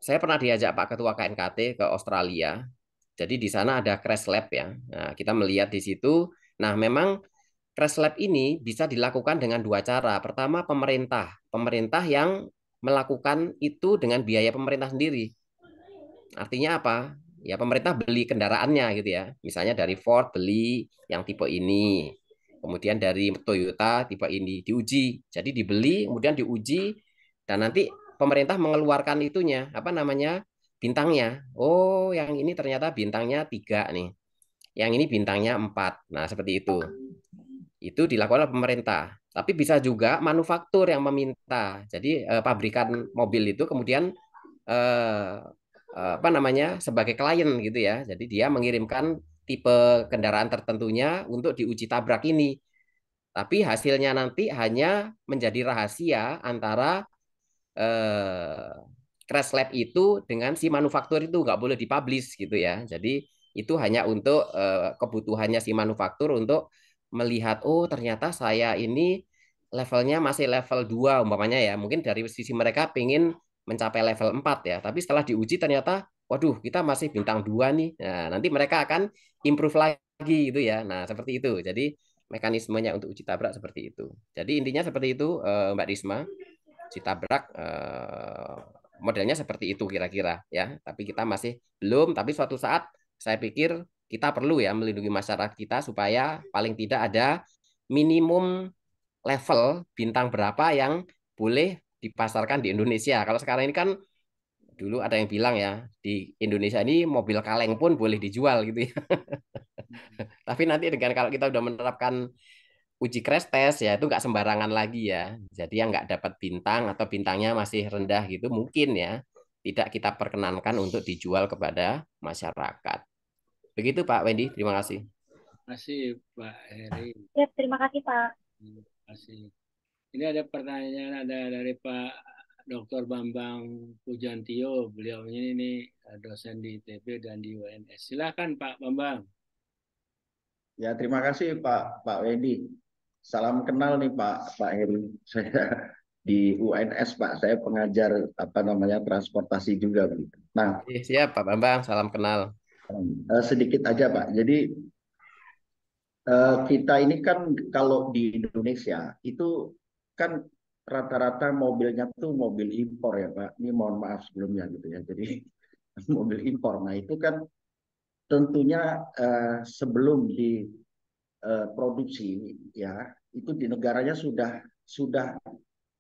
saya pernah diajak Pak Ketua KNKT ke Australia. Jadi di sana ada crash lab ya. Nah, kita melihat di situ. Nah, memang crash lab ini bisa dilakukan dengan dua cara. Pertama, pemerintah yang melakukan itu dengan biaya pemerintah sendiri. Artinya apa? Ya pemerintah beli kendaraannya gitu ya. Misalnya dari Ford beli yang tipe ini. Kemudian dari Toyota tipe ini diuji. Jadi dibeli, kemudian diuji dan nanti pemerintah mengeluarkan itunya, apa namanya? Bintangnya. Oh, yang ini ternyata bintangnya 3 nih. Yang ini bintangnya 4. Nah, seperti itu. Itu dilakukan oleh pemerintah. Tapi bisa juga manufaktur yang meminta. Jadi pabrikan mobil itu kemudian eh, apa namanya sebagai klien gitu ya. Jadi dia mengirimkan tipe kendaraan tertentunya untuk diuji tabrak ini. Tapi hasilnya nanti hanya menjadi rahasia antara crash lab itu dengan si manufaktur itu nggak boleh dipublish gitu ya. Jadi itu hanya untuk kebutuhannya si manufaktur untuk melihat, oh ternyata saya ini levelnya masih level 2 umpamanya ya. Mungkin dari sisi mereka pengen mencapai level 4 ya, tapi setelah diuji ternyata waduh, kita masih bintang 2 nih. Nah, nanti mereka akan improve lagi gitu ya. Nah, seperti itu. Jadi mekanismenya untuk uji tabrak seperti itu. Jadi intinya seperti itu Mbak Risma. Uji tabrak modelnya seperti itu kira-kira ya. Tapi kita masih belum, tapi suatu saat saya pikir kita perlu ya melindungi masyarakat kita supaya paling tidak ada minimum level bintang berapa yang boleh dipasarkan di Indonesia. Kalau sekarang ini kan dulu ada yang bilang ya, di Indonesia ini mobil kaleng pun boleh dijual gitu ya. Tapi nanti dengan kalau kita udah menerapkan uji crash test ya itu nggak sembarangan lagi ya. Jadi yang nggak dapat bintang atau bintangnya masih rendah gitu mungkin ya tidak kita perkenankan untuk dijual kepada masyarakat. Begitu Pak Wendy, terima kasih. Terima kasih Pak Heri. Ya, terima kasih Pak. Terima kasih. Ini ada pertanyaan ada dari Pak Dr. Bambang Pujantio. Beliau ini dosen di ITB dan di UNS. Silakan Pak Bambang. Ya, terima kasih Pak Wendy. Salam kenal nih Pak Heri. Saya di UNS Pak. Saya pengajar transportasi juga begitu. Nah, siap Pak Bambang, salam kenal. sedikit aja Pak. Jadi kita ini kan kalau di Indonesia itu kan rata-rata mobilnya tuh mobil impor ya Pak. Ini mohon maaf sebelumnya gitu ya. Jadi mobil impor. Nah itu kan tentunya sebelum diproduksi ya itu di negaranya sudah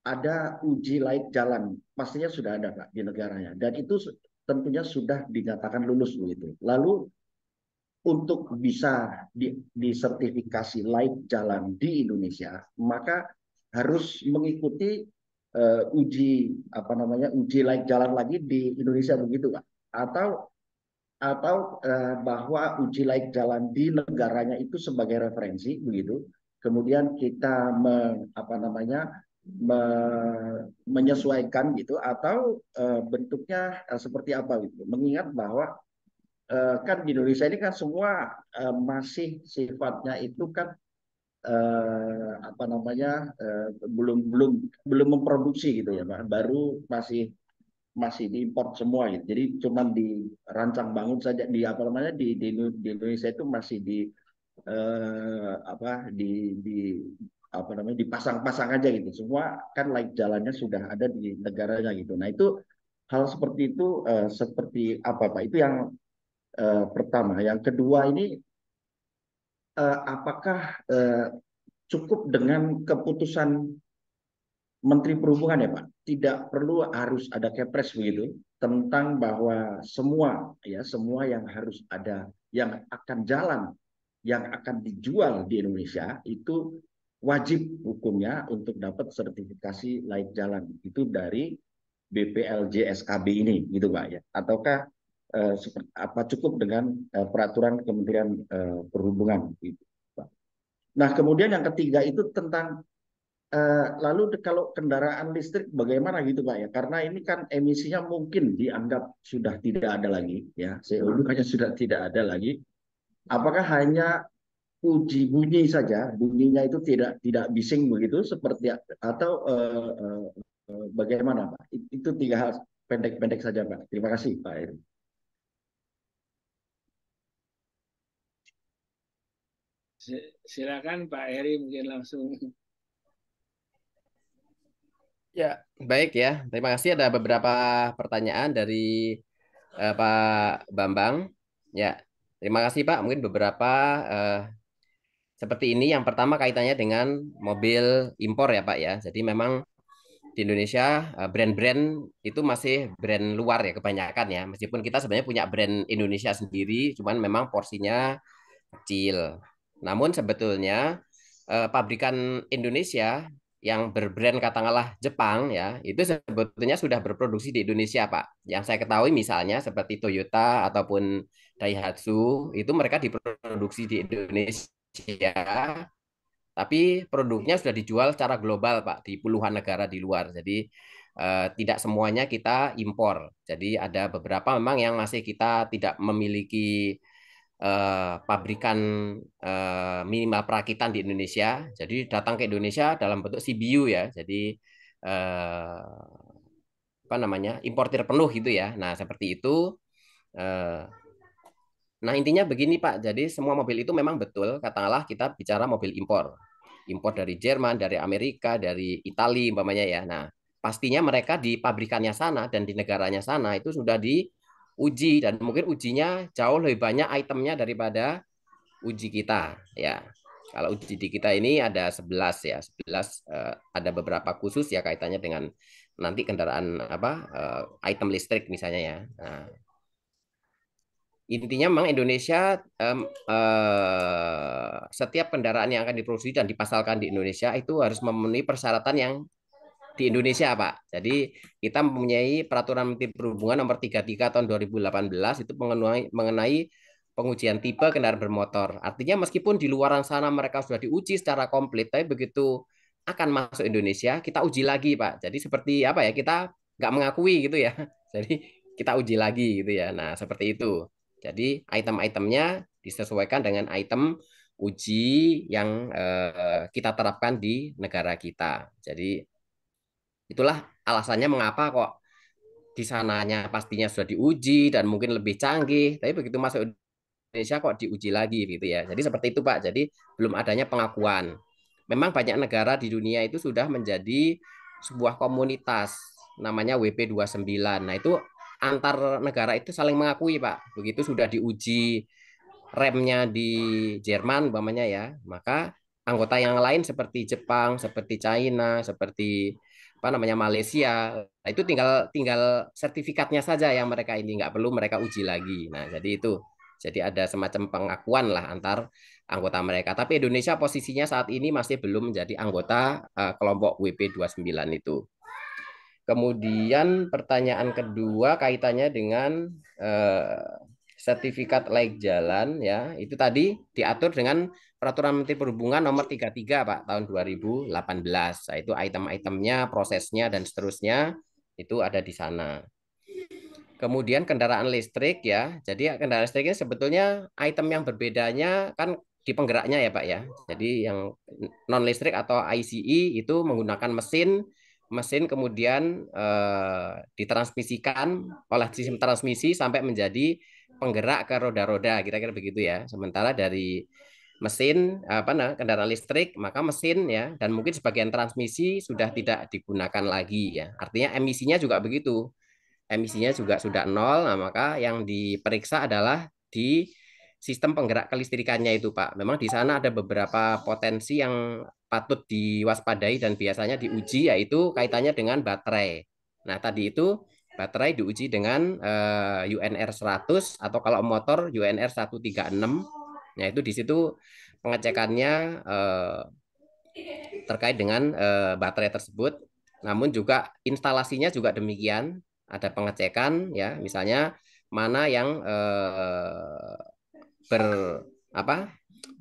ada uji laik jalan, pastinya sudah ada Pak di negaranya, dan itu tentunya sudah dinyatakan lulus begitu. Lalu untuk bisa disertifikasi laik jalan di Indonesia, maka harus mengikuti uji laik jalan lagi di Indonesia begitu Pak, atau bahwa uji laik jalan di negaranya itu sebagai referensi begitu. Kemudian kita menyesuaikan gitu atau bentuknya seperti apa gitu. Mengingat bahwa kan di Indonesia ini kan semua masih sifatnya itu kan belum belum belum memproduksi gitu ya Pak. Baru masih diimpor semua gitu. Jadi cuma dirancang bangun saja di Indonesia itu masih dipasang-pasang aja gitu. Semua kan like jalannya sudah ada di negaranya gitu. Nah, itu hal seperti itu seperti apa Pak? Itu yang pertama. Yang kedua ini apakah cukup dengan keputusan Menteri Perhubungan ya Pak, tidak perlu harus ada kepres begitu tentang bahwa semua yang harus ada yang akan jalan, yang akan dijual di Indonesia itu wajib hukumnya untuk dapat sertifikasi layak jalan itu dari BPLJ SKB ini gitu Pak ya, ataukah cukup dengan peraturan Kementerian Perhubungan gitu Pak. Nah kemudian yang ketiga itu tentang lalu kalau kendaraan listrik bagaimana gitu Pak ya? Karena ini kan emisinya mungkin dianggap sudah tidak ada lagi ya, CO2-nya sudah tidak ada lagi. Apakah hanya uji bunyi saja, bunyinya itu tidak bising begitu seperti atau bagaimana Pak? Itu tiga hal pendek-pendek saja Pak. Terima kasih Pak Eri. Silakan Pak Heri mungkin langsung. Ya, baik ya. Terima kasih. Ada beberapa pertanyaan dari Pak Bambang. Ya, terima kasih Pak. Mungkin beberapa seperti ini. Yang pertama kaitannya dengan mobil impor ya Pak ya. Jadi memang di Indonesia brand-brand itu masih brand luar ya kebanyakan ya. Meskipun kita sebenarnya punya brand Indonesia sendiri, cuman memang porsinya kecil. Namun sebetulnya pabrikan Indonesia yang berbrand katakanlah Jepang ya, itu sebetulnya sudah berproduksi di Indonesia, Pak. Yang saya ketahui misalnya seperti Toyota ataupun Daihatsu, itu mereka diproduksi di Indonesia, tapi produknya sudah dijual secara global, Pak, di puluhan negara di luar. Jadi tidak semuanya kita impor. Jadi ada beberapa memang yang masih kita tidak memiliki pabrikan minimal perakitan di Indonesia. Jadi datang ke Indonesia dalam bentuk CBU ya. Jadi apa namanya, importir penuh gitu ya. Nah seperti itu. Nah intinya begini Pak. Jadi semua mobil itu memang betul. Katakanlah kita bicara mobil impor, impor dari Jerman, dari Amerika, dari Italia umpamanya ya. Nah pastinya mereka di pabrikannya sana dan di negaranya sana itu sudah diuji dan mungkin ujinya jauh lebih banyak itemnya daripada uji kita ya. Kalau uji di kita ini ada 11 ya, 11 ada beberapa khusus ya kaitannya dengan nanti kendaraan apa item listrik misalnya ya. Nah, intinya memang Indonesia setiap kendaraan yang akan diproduksi dan dipasarkan di Indonesia itu harus memenuhi persyaratan yang di Indonesia, Pak. Jadi kita mempunyai peraturan Menteri Perhubungan nomor 33 tahun 2018 itu mengenai pengujian tipe kendaraan bermotor. Artinya meskipun di luaran sana mereka sudah diuji secara komplit, tapi begitu akan masuk Indonesia, kita uji lagi, Pak. Jadi seperti apa ya, kita nggak mengakui gitu ya. Jadi kita uji lagi gitu ya. Nah, seperti itu. Jadi item-itemnya disesuaikan dengan item uji yang kita terapkan di negara kita. Jadi itulah alasannya mengapa kok di sananya pastinya sudah diuji dan mungkin lebih canggih, tapi begitu masuk Indonesia kok diuji lagi gitu ya. Jadi seperti itu Pak. Jadi belum adanya pengakuan. Memang banyak negara di dunia itu sudah menjadi sebuah komunitas namanya WP29. Nah, itu antar negara itu saling mengakui Pak. Begitu sudah diuji remnya di Jerman umpamanya ya, maka anggota yang lain seperti Jepang, seperti China, seperti apa namanya Malaysia, nah, itu tinggal tinggal sertifikatnya saja yang mereka ini nggak perlu mereka uji lagi. Nah, jadi itu. Jadi ada semacam pengakuan lah antar anggota mereka. Tapi Indonesia posisinya saat ini masih belum menjadi anggota kelompok WP29 itu. Kemudian pertanyaan kedua kaitannya dengan sertifikat layak jalan ya, itu tadi diatur dengan Peraturan Menteri Perhubungan nomor 33 Pak tahun 2018. Nah, itu item-itemnya, prosesnya dan seterusnya itu ada di sana. Kemudian kendaraan listrik ya. Jadi kendaraan listrik ini sebetulnya item yang berbedanya kan di penggeraknya ya Pak ya. Jadi yang non listrik atau ICE itu menggunakan mesin mesin kemudian ditransmisikan oleh sistem transmisi sampai menjadi penggerak ke roda-roda kira-kira begitu ya. Sementara dari mesin apa nah kendaraan listrik maka mesin ya dan mungkin sebagian transmisi sudah tidak digunakan lagi ya. Artinya emisinya juga begitu. Emisinya juga sudah nol, nah maka yang diperiksa adalah di sistem penggerak kelistrikannya itu Pak. Memang di sana ada beberapa potensi yang patut diwaspadai dan biasanya diuji yaitu kaitannya dengan baterai. Nah tadi itu baterai diuji dengan UNR 100 atau kalau motor UNR 136. Nah itu di situ pengecekannya terkait dengan baterai tersebut. Namun juga instalasinya juga demikian, ada pengecekan ya, misalnya mana yang ber apa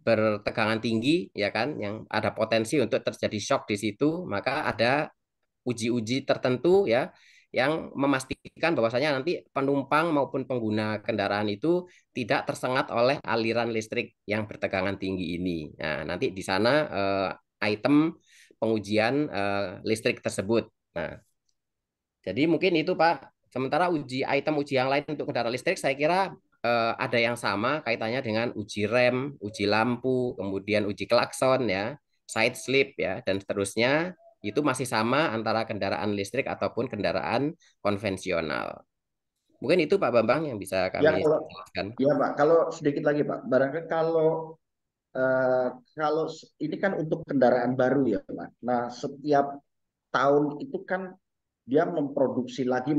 bertegangan tinggi ya kan, yang ada potensi untuk terjadi shock di situ, maka ada uji-uji tertentu ya yang memastikan bahwasanya nanti penumpang maupun pengguna kendaraan itu tidak tersengat oleh aliran listrik yang bertegangan tinggi ini. Nah, nanti di sana item pengujian listrik tersebut. Nah, jadi mungkin itu Pak. Sementara uji yang lain untuk kendaraan listrik saya kira ada yang sama kaitannya dengan uji rem, uji lampu, kemudian uji klakson ya, side slip ya dan seterusnya itu masih sama antara kendaraan listrik ataupun kendaraan konvensional. Mungkin itu Pak Bambang yang bisa Ya kami kalau jelaskan. ya Pak, kalau sedikit lagi Pak, barangkali eh, kalau ini kan untuk kendaraan baru ya Pak. Nah setiap tahun itu kan dia memproduksi lagi,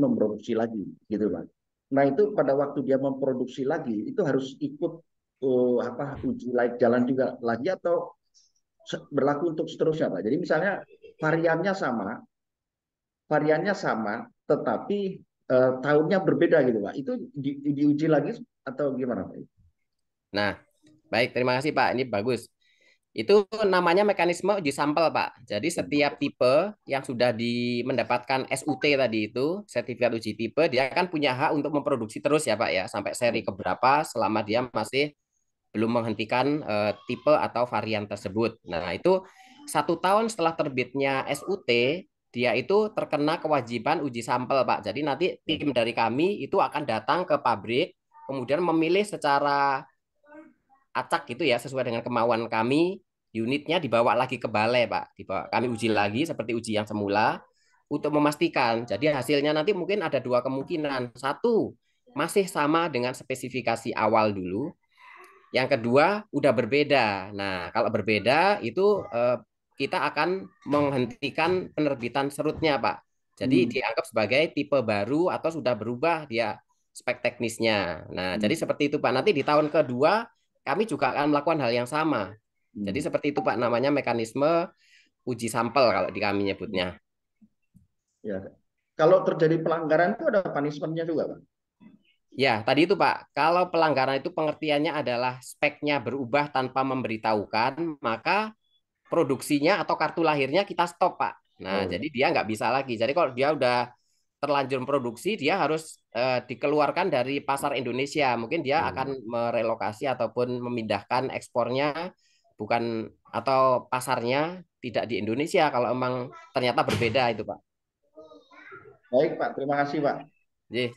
gitu Pak. Nah itu pada waktu dia memproduksi lagi, itu harus ikut uji layak jalan juga lagi atau berlaku untuk seterusnya Pak. Jadi misalnya variannya sama, variannya sama, tetapi tahunnya berbeda gitu Pak. Itu diuji lagi atau gimana Pak? Nah, baik terima kasih Pak. Ini bagus. Itu namanya mekanisme uji sampel, Pak. Jadi setiap tipe yang sudah mendapatkan SUT tadi itu, sertifikat uji tipe, dia kan punya hak untuk memproduksi terus ya, Pak ya, sampai seri keberapa selama dia masih belum menghentikan tipe atau varian tersebut. Nah, itu 1 tahun setelah terbitnya SUT, dia itu terkena kewajiban uji sampel, Pak. Jadi nanti tim dari kami itu akan datang ke pabrik, kemudian memilih secara acak gitu ya, sesuai dengan kemauan kami, unitnya dibawa lagi ke balai, Pak. Kami uji lagi seperti uji yang semula untuk memastikan. Jadi hasilnya nanti mungkin ada 2 kemungkinan. Satu, masih sama dengan spesifikasi awal dulu. Yang kedua, udah berbeda. Nah, kalau berbeda itu kita akan menghentikan penerbitan serutnya, Pak. Jadi dianggap sebagai tipe baru atau sudah berubah dia spek teknisnya. Nah, jadi seperti itu, Pak. Nanti di tahun kedua kami juga akan melakukan hal yang sama. Jadi seperti itu, Pak, namanya mekanisme uji sampel kalau di kami nyebutnya. Ya. Kalau terjadi pelanggaran itu ada punishment-nya juga, Pak? Ya, tadi itu Pak, kalau pelanggaran itu pengertiannya adalah speknya berubah tanpa memberitahukan, maka produksinya atau kartu lahirnya kita stop, Pak. Nah, jadi dia nggak bisa lagi. Jadi kalau dia udah terlanjur produksi, dia harus dikeluarkan dari pasar Indonesia. Mungkin dia akan merelokasi ataupun memindahkan ekspornya bukan atau pasarnya tidak di Indonesia kalau emang ternyata berbeda itu, Pak. Baik, Pak. Terima kasih, Pak.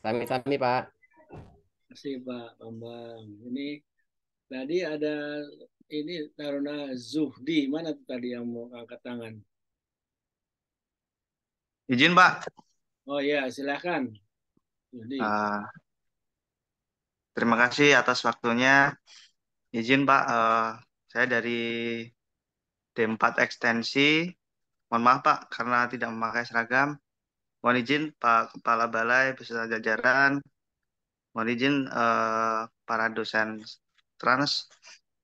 Sami-sami, Pak. Terima kasih, Pak Bambang. Ini tadi ada ini Taruna Zuhdi. Mana tuh tadi yang mau angkat tangan? Izin, Pak. Oh ya, silakan. Zuhdi. Terima kasih atas waktunya. Izin, Pak. Saya dari D4 Ekstensi. Mohon maaf, Pak, karena tidak memakai seragam. Mohon izin, Pak Kepala Balai beserta jajaran. Mohon izin, para dosen trans.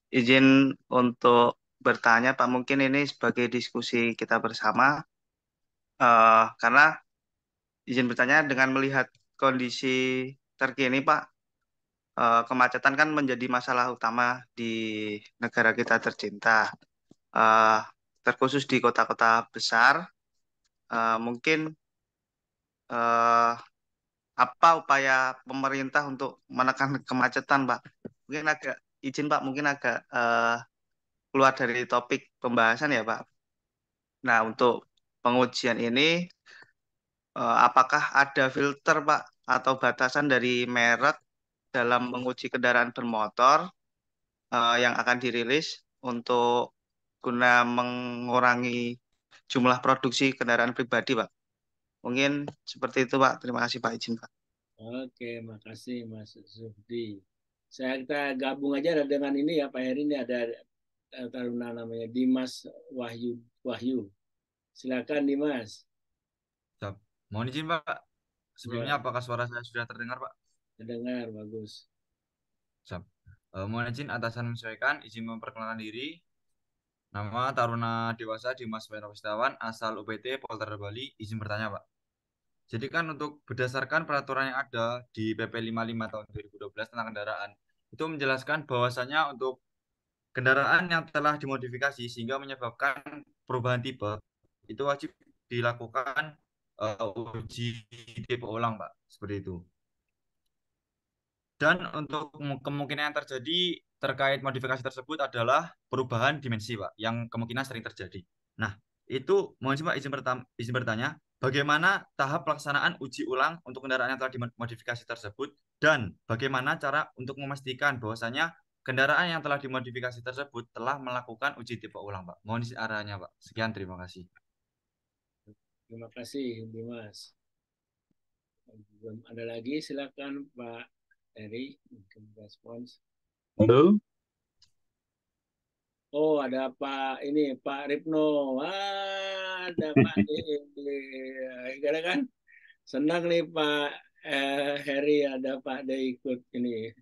Izin untuk bertanya, Pak. Mungkin ini sebagai diskusi kita bersama. Karena izin bertanya dengan melihat kondisi terkini, Pak. Kemacetan kan menjadi masalah utama di negara kita tercinta, terkhusus di kota-kota besar. Mungkin apa upaya pemerintah untuk menekan kemacetan, Pak? Mungkin agak izin, Pak, mungkin agak keluar dari topik pembahasan ya, Pak. Nah, untuk pengujian ini, apakah ada filter, Pak, atau batasan dari merek dalam menguji kendaraan bermotor yang akan dirilis untuk guna mengurangi jumlah produksi kendaraan pribadi, Pak. Mungkin seperti itu, Pak. Terima kasih, Pak. Izin, Pak. Oke, makasih Mas Zuhdi. Kita gabung aja dengan ini ya Pak Heri, ini ada taruna namanya Dimas Wahyu. Silakan Dimas. Siap. Mohon izin Pak. Sebelumnya apakah suara saya sudah terdengar Pak? Terdengar, bagus. Siap. Mohon izin atasan menyesuaikan, izin memperkenalkan diri. Nama Taruna Dewasa Dimas Weno Wistawan, asal UPT Polter Bali. Izin bertanya Pak. Jadi kan untuk berdasarkan peraturan yang ada di PP 55 tahun 2012 tentang kendaraan, itu menjelaskan bahwasanya untuk kendaraan yang telah dimodifikasi sehingga menyebabkan perubahan tipe, itu wajib dilakukan uji tipe ulang, Pak. Seperti itu. Dan untuk kemungkinan yang terjadi terkait modifikasi tersebut adalah perubahan dimensi, Pak, yang kemungkinan sering terjadi. Nah, itu mohon izin Pak, izin bertanya, bagaimana tahap pelaksanaan uji ulang untuk kendaraan yang telah dimodifikasi tersebut dan bagaimana cara untuk memastikan bahwasanya kendaraan yang telah dimodifikasi tersebut telah melakukan uji tipe ulang, Pak. Mohon izin arahnya, Pak. Sekian, terima kasih. Terima kasih, Dimas. Belum ada lagi, silakan Pak Heri, mungkin respons. Halo. Oh, ada Pak Ripno. Ada Pak Karena kan senang nih Pak Heri, ada Pak De ikut ini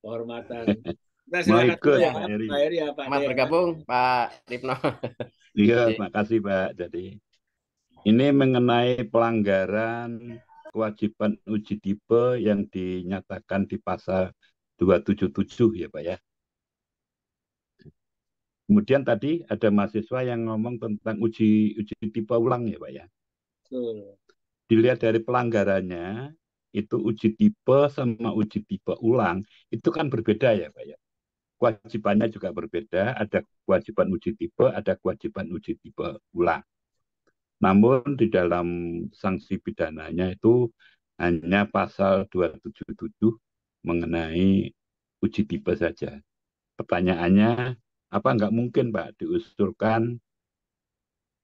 kehormatan. Kita silakan dulu ya Pak Heri ya Pak De. Selamat bergabung Pak Ripno. Iya, makasih Pak. Jadi ini mengenai pelanggaran kewajiban uji tipe yang dinyatakan di pasal 277 ya Pak ya. Kemudian tadi ada mahasiswa yang ngomong tentang uji tipe ulang ya Pak ya. Betul. Dilihat dari pelanggarannya, itu uji tipe sama uji tipe ulang, itu kan berbeda ya Pak ya. kewajibannya juga berbeda, ada kewajiban uji tipe, ada kewajiban uji tipe ulang. Namun di dalam sanksi pidananya itu hanya pasal 277 mengenai uji tipe saja. Pertanyaannya, apa nggak mungkin Pak diusulkan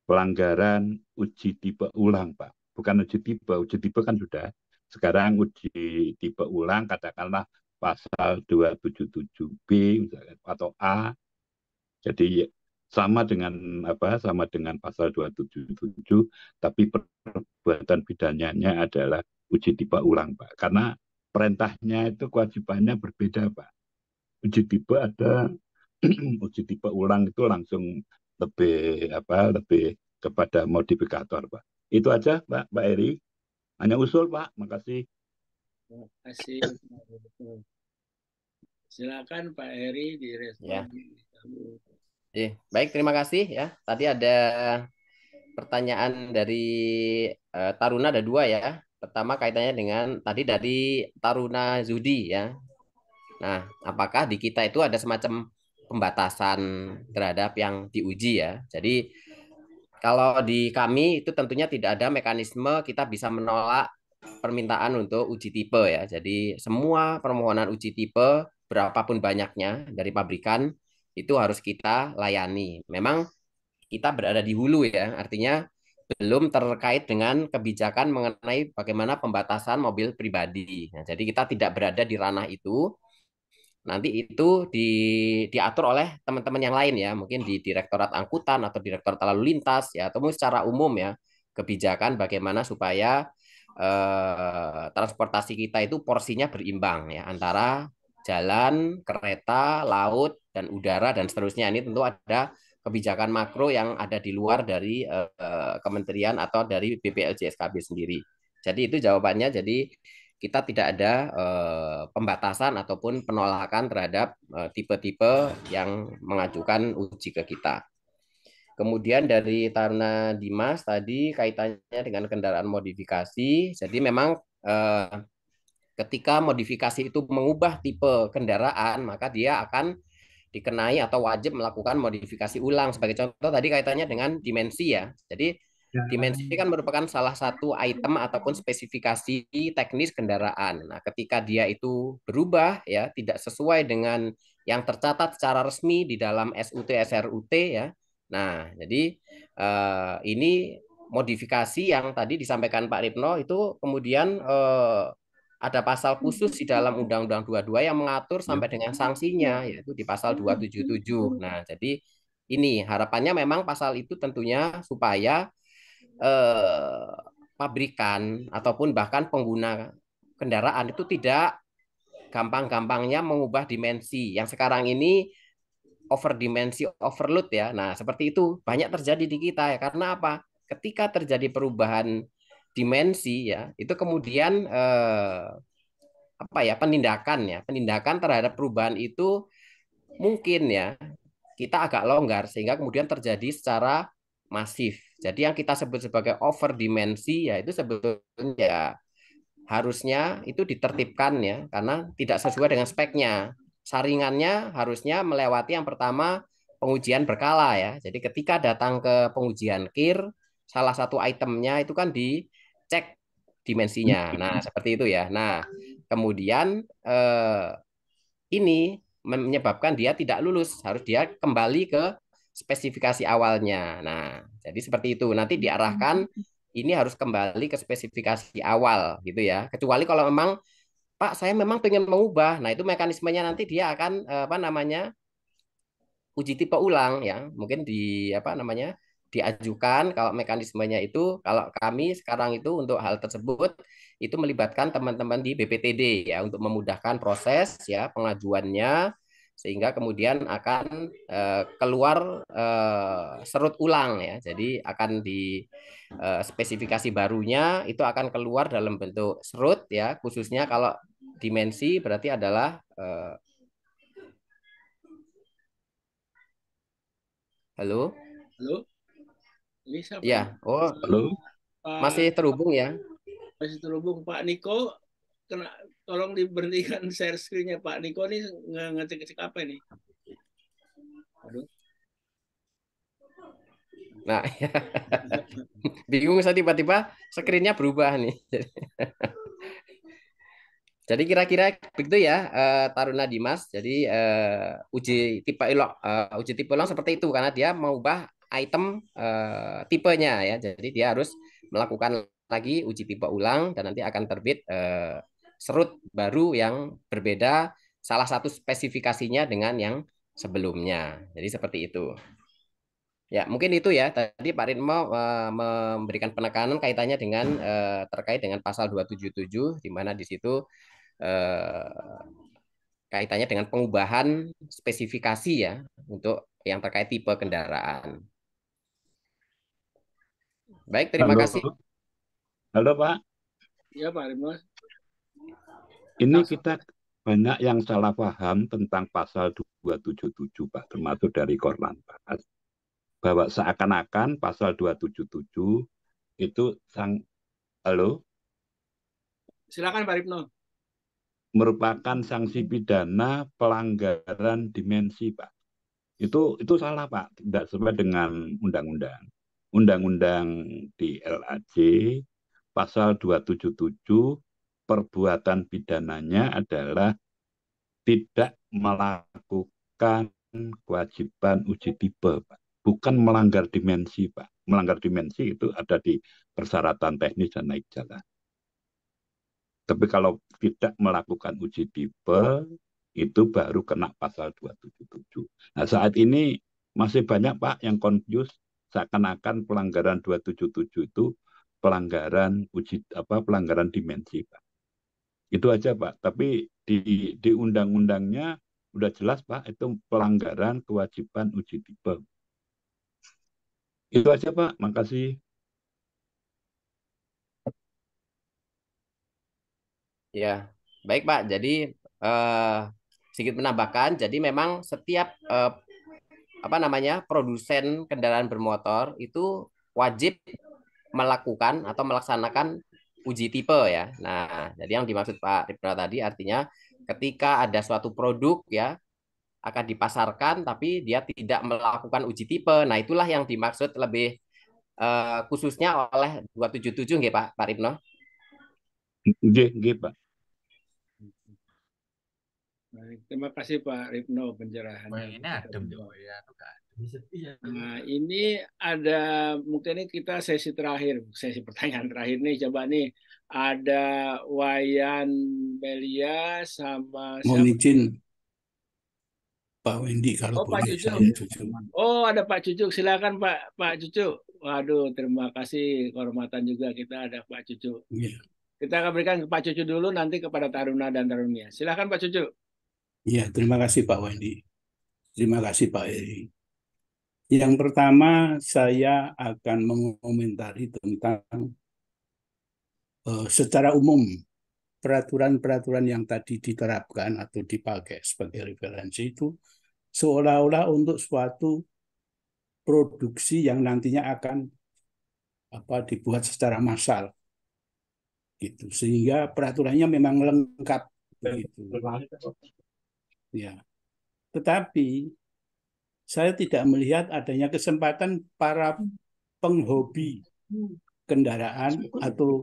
pelanggaran uji tipe ulang Pak? Bukan uji tipe kan sudah. Sekarang uji tipe ulang katakanlah pasal 277B misalkan, atau A. Jadi sama dengan pasal 277, tapi perbuatan pidananya adalah uji tipe ulang Pak. Karena perintahnya itu kewajibannya berbeda Pak. Uji tipe ada uji tipe ulang itu langsung lebih kepada modifikator Pak. Itu aja Pak Eri. Hanya usul Pak. Makasih. Terima kasih. Silakan Pak Heri direspon. Baik, terima kasih ya. Tadi ada pertanyaan dari Taruna, ada dua ya. Pertama kaitannya dengan tadi dari Taruna Zudi ya. Nah, apakah di kita itu ada semacam pembatasan terhadap yang diuji ya? Jadi kalau di kami itu tentunya tidak ada mekanisme kita bisa menolak permintaan untuk uji tipe ya. Jadi semua permohonan uji tipe berapapun banyaknya dari pabrikan itu harus kita layani. Memang kita berada di hulu ya, artinya belum terkait dengan kebijakan mengenai bagaimana pembatasan mobil pribadi. Nah, jadi kita tidak berada di ranah itu. Nanti itu diatur oleh teman-teman yang lain ya, mungkin di Direktorat Angkutan atau Direktorat Lalu Lintas ya, atau secara umum ya, kebijakan bagaimana supaya transportasi kita itu porsinya berimbang ya antara jalan, kereta, laut, dan udara dan seterusnya. Ini tentu ada kebijakan makro yang ada di luar dari kementerian atau dari BPLJ-SKB sendiri. Jadi itu jawabannya. Jadi kita tidak ada pembatasan ataupun penolakan terhadap tipe-tipe yang mengajukan uji ke kita. Kemudian dari Taruna Dimas tadi kaitannya dengan kendaraan modifikasi. Jadi memang ketika modifikasi itu mengubah tipe kendaraan, maka dia akan dikenai atau wajib melakukan modifikasi ulang. Sebagai contoh tadi kaitannya dengan dimensi ya. Jadi dimensi kan merupakan salah satu item ataupun spesifikasi teknis kendaraan. Nah, ketika dia itu berubah ya, tidak sesuai dengan yang tercatat secara resmi di dalam SUT SRUT ya. Nah, jadi ini modifikasi yang tadi disampaikan Pak Ripno itu kemudian ada pasal khusus di dalam Undang-Undang 22 yang mengatur sampai dengan sanksinya, yaitu di pasal 277. Nah, jadi ini harapannya memang pasal itu tentunya supaya pabrikan ataupun bahkan pengguna kendaraan itu tidak gampang-gampangnya mengubah dimensi. Yang sekarang ini over dimensi overload ya. Nah, seperti itu banyak terjadi di kita ya. Karena apa? Ketika terjadi perubahan dimensi ya, itu kemudian penindakan terhadap perubahan itu mungkin ya kita agak longgar sehingga kemudian terjadi secara masif. Jadi yang kita sebut sebagai over dimensi ya itu sebetulnya harusnya itu ditertibkan ya karena tidak sesuai dengan speknya. Saringannya harusnya melewati yang pertama pengujian berkala ya. Jadi ketika datang ke pengujian KIR, salah satu itemnya itu kan dicek dimensinya. Nah, seperti itu ya. Nah, kemudian ini menyebabkan dia tidak lulus, harus dia kembali ke spesifikasi awalnya. Nah, jadi seperti itu. Nanti diarahkan ini harus kembali ke spesifikasi awal gitu ya. Kecuali kalau memang Pak, saya memang pengen mengubah. Nah, itu mekanismenya nanti dia akan uji tipe ulang ya. Mungkin diajukan kalau mekanismenya itu kalau kami sekarang itu untuk hal tersebut itu melibatkan teman-teman di BPTD ya untuk memudahkan proses ya pengajuannya sehingga kemudian akan keluar serut ulang ya. Jadi akan di spesifikasi barunya itu akan keluar dalam bentuk serut ya, khususnya kalau dimensi berarti adalah halo? Halo? Ini siapa ini? Ya, oh Halo. masih terhubung ya? Masih terhubung Pak Niko. Tolong diberhentikan share screen-nya Pak Niko nih ngetik-ngetik apa ini? Nah, bingung saya tiba-tiba screen-nya berubah nih. Jadi kira-kira begitu ya, Taruna Dimas. Jadi uji tipe ulang seperti itu karena dia mengubah item tipenya ya. Jadi dia harus melakukan lagi uji tipe ulang dan nanti akan terbit serut baru yang berbeda salah satu spesifikasinya dengan yang sebelumnya. Jadi seperti itu. Ya, mungkin itu ya. Tadi Pak Ritmo memberikan penekanan kaitannya dengan terkait dengan pasal 277 di mana di situ kaitannya dengan pengubahan spesifikasi ya untuk yang terkait tipe kendaraan. Baik, terima Halo, kasih. halo Pak. Ya Pak Ritmo. Ini kita banyak yang salah paham tentang pasal 277 Pak, termasuk dari Korlantas. Bahwa seakan-akan pasal 277 itu Silakan Pak Ritmo. merupakan sanksi pidana pelanggaran dimensi, Pak. Itu salah, Pak. Tidak sesuai dengan undang-undang. Undang-undang di LAJ pasal 277 perbuatan pidananya adalah tidak melakukan kewajiban uji tipe, Pak. Bukan melanggar dimensi, Pak. Melanggar dimensi itu ada di persyaratan teknis dan naik jalan. Tapi kalau tidak melakukan uji tipe, itu baru kena pasal 277. Nah, saat ini masih banyak, Pak, yang confused seakan-akan pelanggaran 277 itu pelanggaran dimensi, Pak. Itu aja, Pak. Tapi di undang-undangnya udah jelas, Pak, itu pelanggaran kewajiban uji tipe. Itu aja, Pak. Makasih. Ya, baik Pak. Jadi sedikit menambahkan, jadi memang setiap produsen kendaraan bermotor itu wajib melakukan atau melaksanakan uji tipe ya. Nah, jadi yang dimaksud Pak Ripra tadi artinya ketika ada suatu produk ya akan dipasarkan tapi dia tidak melakukan uji tipe. Nah, itulah yang dimaksud lebih khususnya oleh 277 nggih Pak Ripno. Nggih, Pak. Baik, terima kasih Pak Ripno pencerahannya. Ini adem ya. Nah, ini ada mungkin ini kita sesi terakhir, sesi pertanyaan terakhir nih. Coba nih ada Wayan Melia sama Mohon siapa? izin Pak Wendy kalau Pak boleh Cucuk. saya jujur. Oh, ada Pak Cucuk. Silakan Pak Cucuk. Waduh, terima kasih kehormatan juga kita ada Pak Cucuk. Ya. Kita akan berikan ke Pak Cucuk dulu nanti kepada Taruna dan Tarunia. Silakan Pak Cucuk. Ya, terima kasih Pak Wendy. Terima kasih Pak Eri. Yang pertama saya akan mengomentari tentang secara umum peraturan-peraturan yang tadi diterapkan atau dipakai sebagai referensi itu seolah-olah untuk suatu produksi yang nantinya akan dibuat secara massal gitu. Sehingga peraturannya memang lengkap begitu. Ya. Tetapi saya tidak melihat adanya kesempatan para penghobi kendaraan atau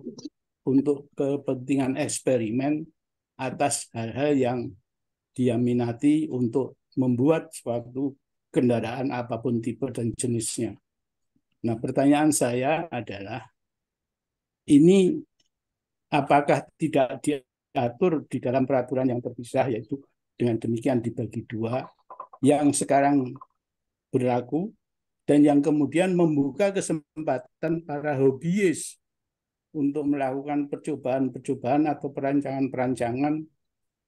untuk kepentingan eksperimen atas hal-hal yang dia minati untuk membuat suatu kendaraan apapun tipe dan jenisnya. Nah, pertanyaan saya adalah, ini apakah tidak diatur di dalam peraturan yang terpisah, yaitu dengan demikian dibagi dua, yang sekarang berlaku, dan yang kemudian membuka kesempatan para hobiis untuk melakukan percobaan-percobaan atau perancangan-perancangan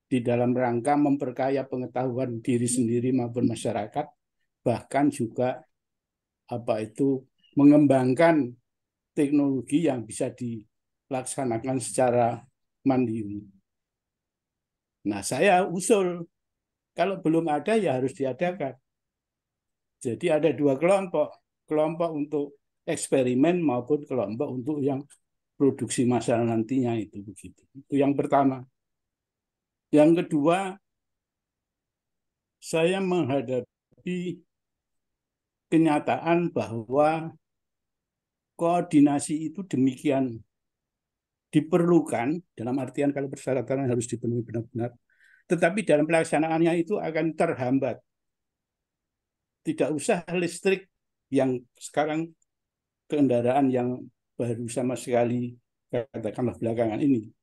di dalam rangka memperkaya pengetahuan diri sendiri maupun masyarakat, bahkan juga mengembangkan teknologi yang bisa dilaksanakan secara mandiri. Nah, saya usul kalau belum ada ya harus diadakan. Jadi ada dua kelompok untuk eksperimen maupun kelompok untuk yang produksi massal nantinya itu begitu. Itu yang pertama. Yang kedua, saya menghadapi kenyataan bahwa koordinasi itu demikian diperlukan, dalam artian kalau persyaratan harus dipenuhi benar-benar, tetapi dalam pelaksanaannya itu akan terhambat. Tidak usah listrik yang sekarang kendaraan yang baru sama sekali, katakanlah belakangan ini.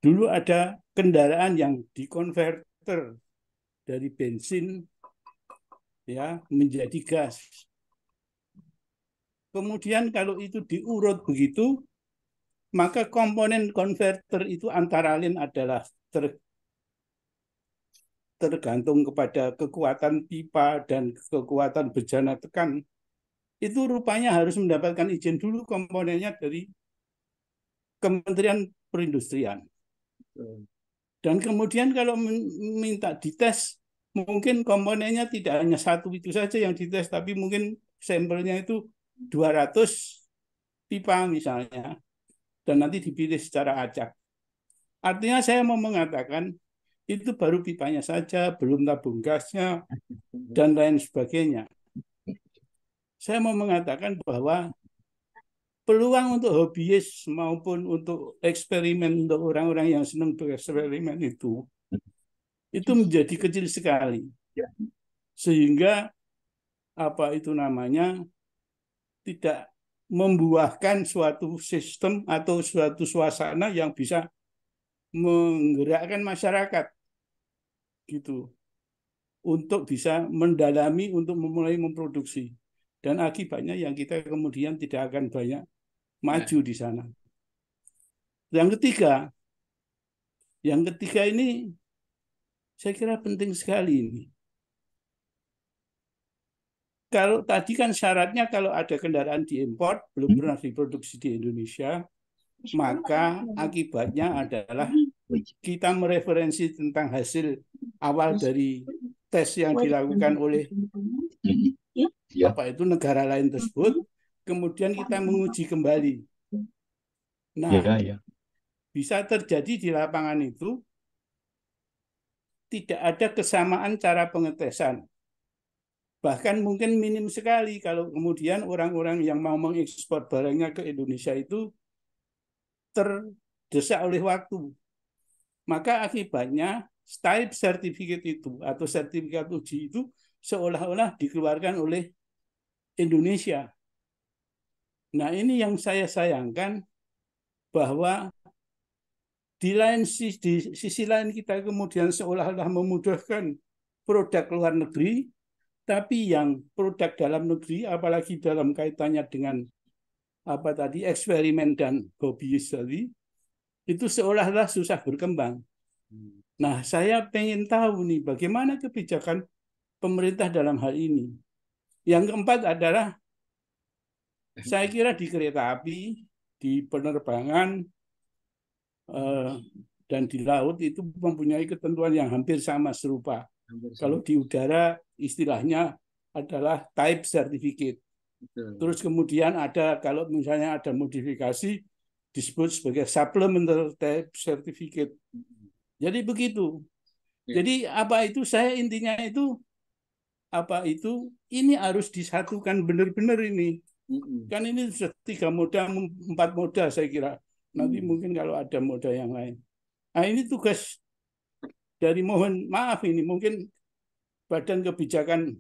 Dulu ada kendaraan yang dikonverter dari bensin ya menjadi gas. Kemudian kalau itu diurut begitu, maka komponen konverter itu antara lain adalah tergantung kepada kekuatan pipa dan kekuatan bejana tekan. Itu rupanya harus mendapatkan izin dulu komponennya dari Kementerian Perindustrian. Dan kemudian kalau minta dites, mungkin komponennya tidak hanya satu itu saja yang dites, tapi mungkin sampelnya itu 200 pipa misalnya. Dan nanti dipilih secara acak. Artinya saya mau mengatakan itu baru pipanya saja, belum tabung gasnya, dan lain sebagainya. Saya mau mengatakan bahwa peluang untuk hobiis maupun untuk eksperimen untuk orang-orang yang senang bereksperimen itu menjadi kecil sekali. Sehingga apa itu namanya tidak membuahkan suatu sistem atau suatu suasana yang bisa menggerakkan masyarakat gitu untuk bisa mendalami untuk memulai memproduksi, dan akibatnya yang kita kemudian tidak akan banyak maju di sana. Yang ketiga ini saya kira penting sekali ini. Kalau tadi kan syaratnya kalau ada kendaraan diimpor belum pernah diproduksi di Indonesia, maka akibatnya adalah kita mereferensi tentang hasil awal dari tes yang dilakukan oleh negara lain tersebut, kemudian kita menguji kembali. Nah, bisa terjadi di lapangan itu tidak ada kesamaan cara pengetesan. Bahkan mungkin minim sekali kalau kemudian orang-orang yang mau mengekspor barangnya ke Indonesia itu terdesak oleh waktu. Maka akibatnya type certificate itu atau sertifikat uji itu seolah-olah dikeluarkan oleh Indonesia. Nah, ini yang saya sayangkan, bahwa di sisi lain kita kemudian seolah-olah memudahkan produk luar negeri, tapi yang produk dalam negeri, apalagi dalam kaitannya dengan eksperimen dan hobiis tadi, itu seolah-olah susah berkembang. Nah, saya pengen tahu nih bagaimana kebijakan pemerintah dalam hal ini. Yang keempat adalah, saya kira di kereta api, di penerbangan, dan di laut itu mempunyai ketentuan yang hampir sama serupa. Kalau di udara istilahnya adalah type certificate. Terus kemudian ada, kalau misalnya ada modifikasi, disebut sebagai supplemental type certificate. Jadi begitu. Jadi saya intinya itu ini harus disatukan benar-benar ini. Kan ini sudah 3 moda, 4 moda saya kira. Nanti mungkin kalau ada moda yang lain. Nah, ini tugas dari, mohon maaf ini mungkin Badan Kebijakan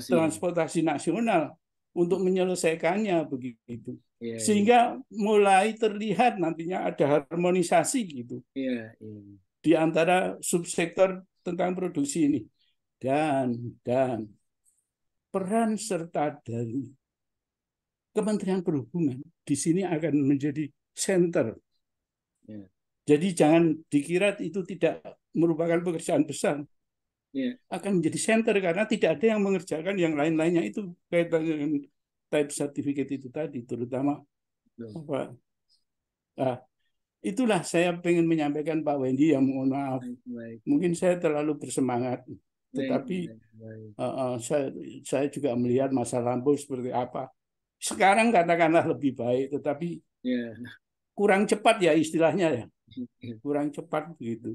transportasi nasional untuk menyelesaikannya begitu. Sehingga mulai terlihat nantinya ada harmonisasi gitu di antara subsektor tentang produksi ini, dan peran serta dari Kementerian Perhubungan di sini akan menjadi center. Jadi jangan dikira itu tidak merupakan pekerjaan besar. Akan menjadi center karena tidak ada yang mengerjakan yang lain-lainnya itu kaitan dengan type certificate itu tadi, terutama itulah saya ingin menyampaikan Pak Wendy, yang mohon maaf mungkin saya terlalu bersemangat, tetapi saya juga melihat masa lampau seperti apa. Sekarang katakanlah lebih baik, tetapi kurang cepat ya istilahnya ya, kurang cepat begitu.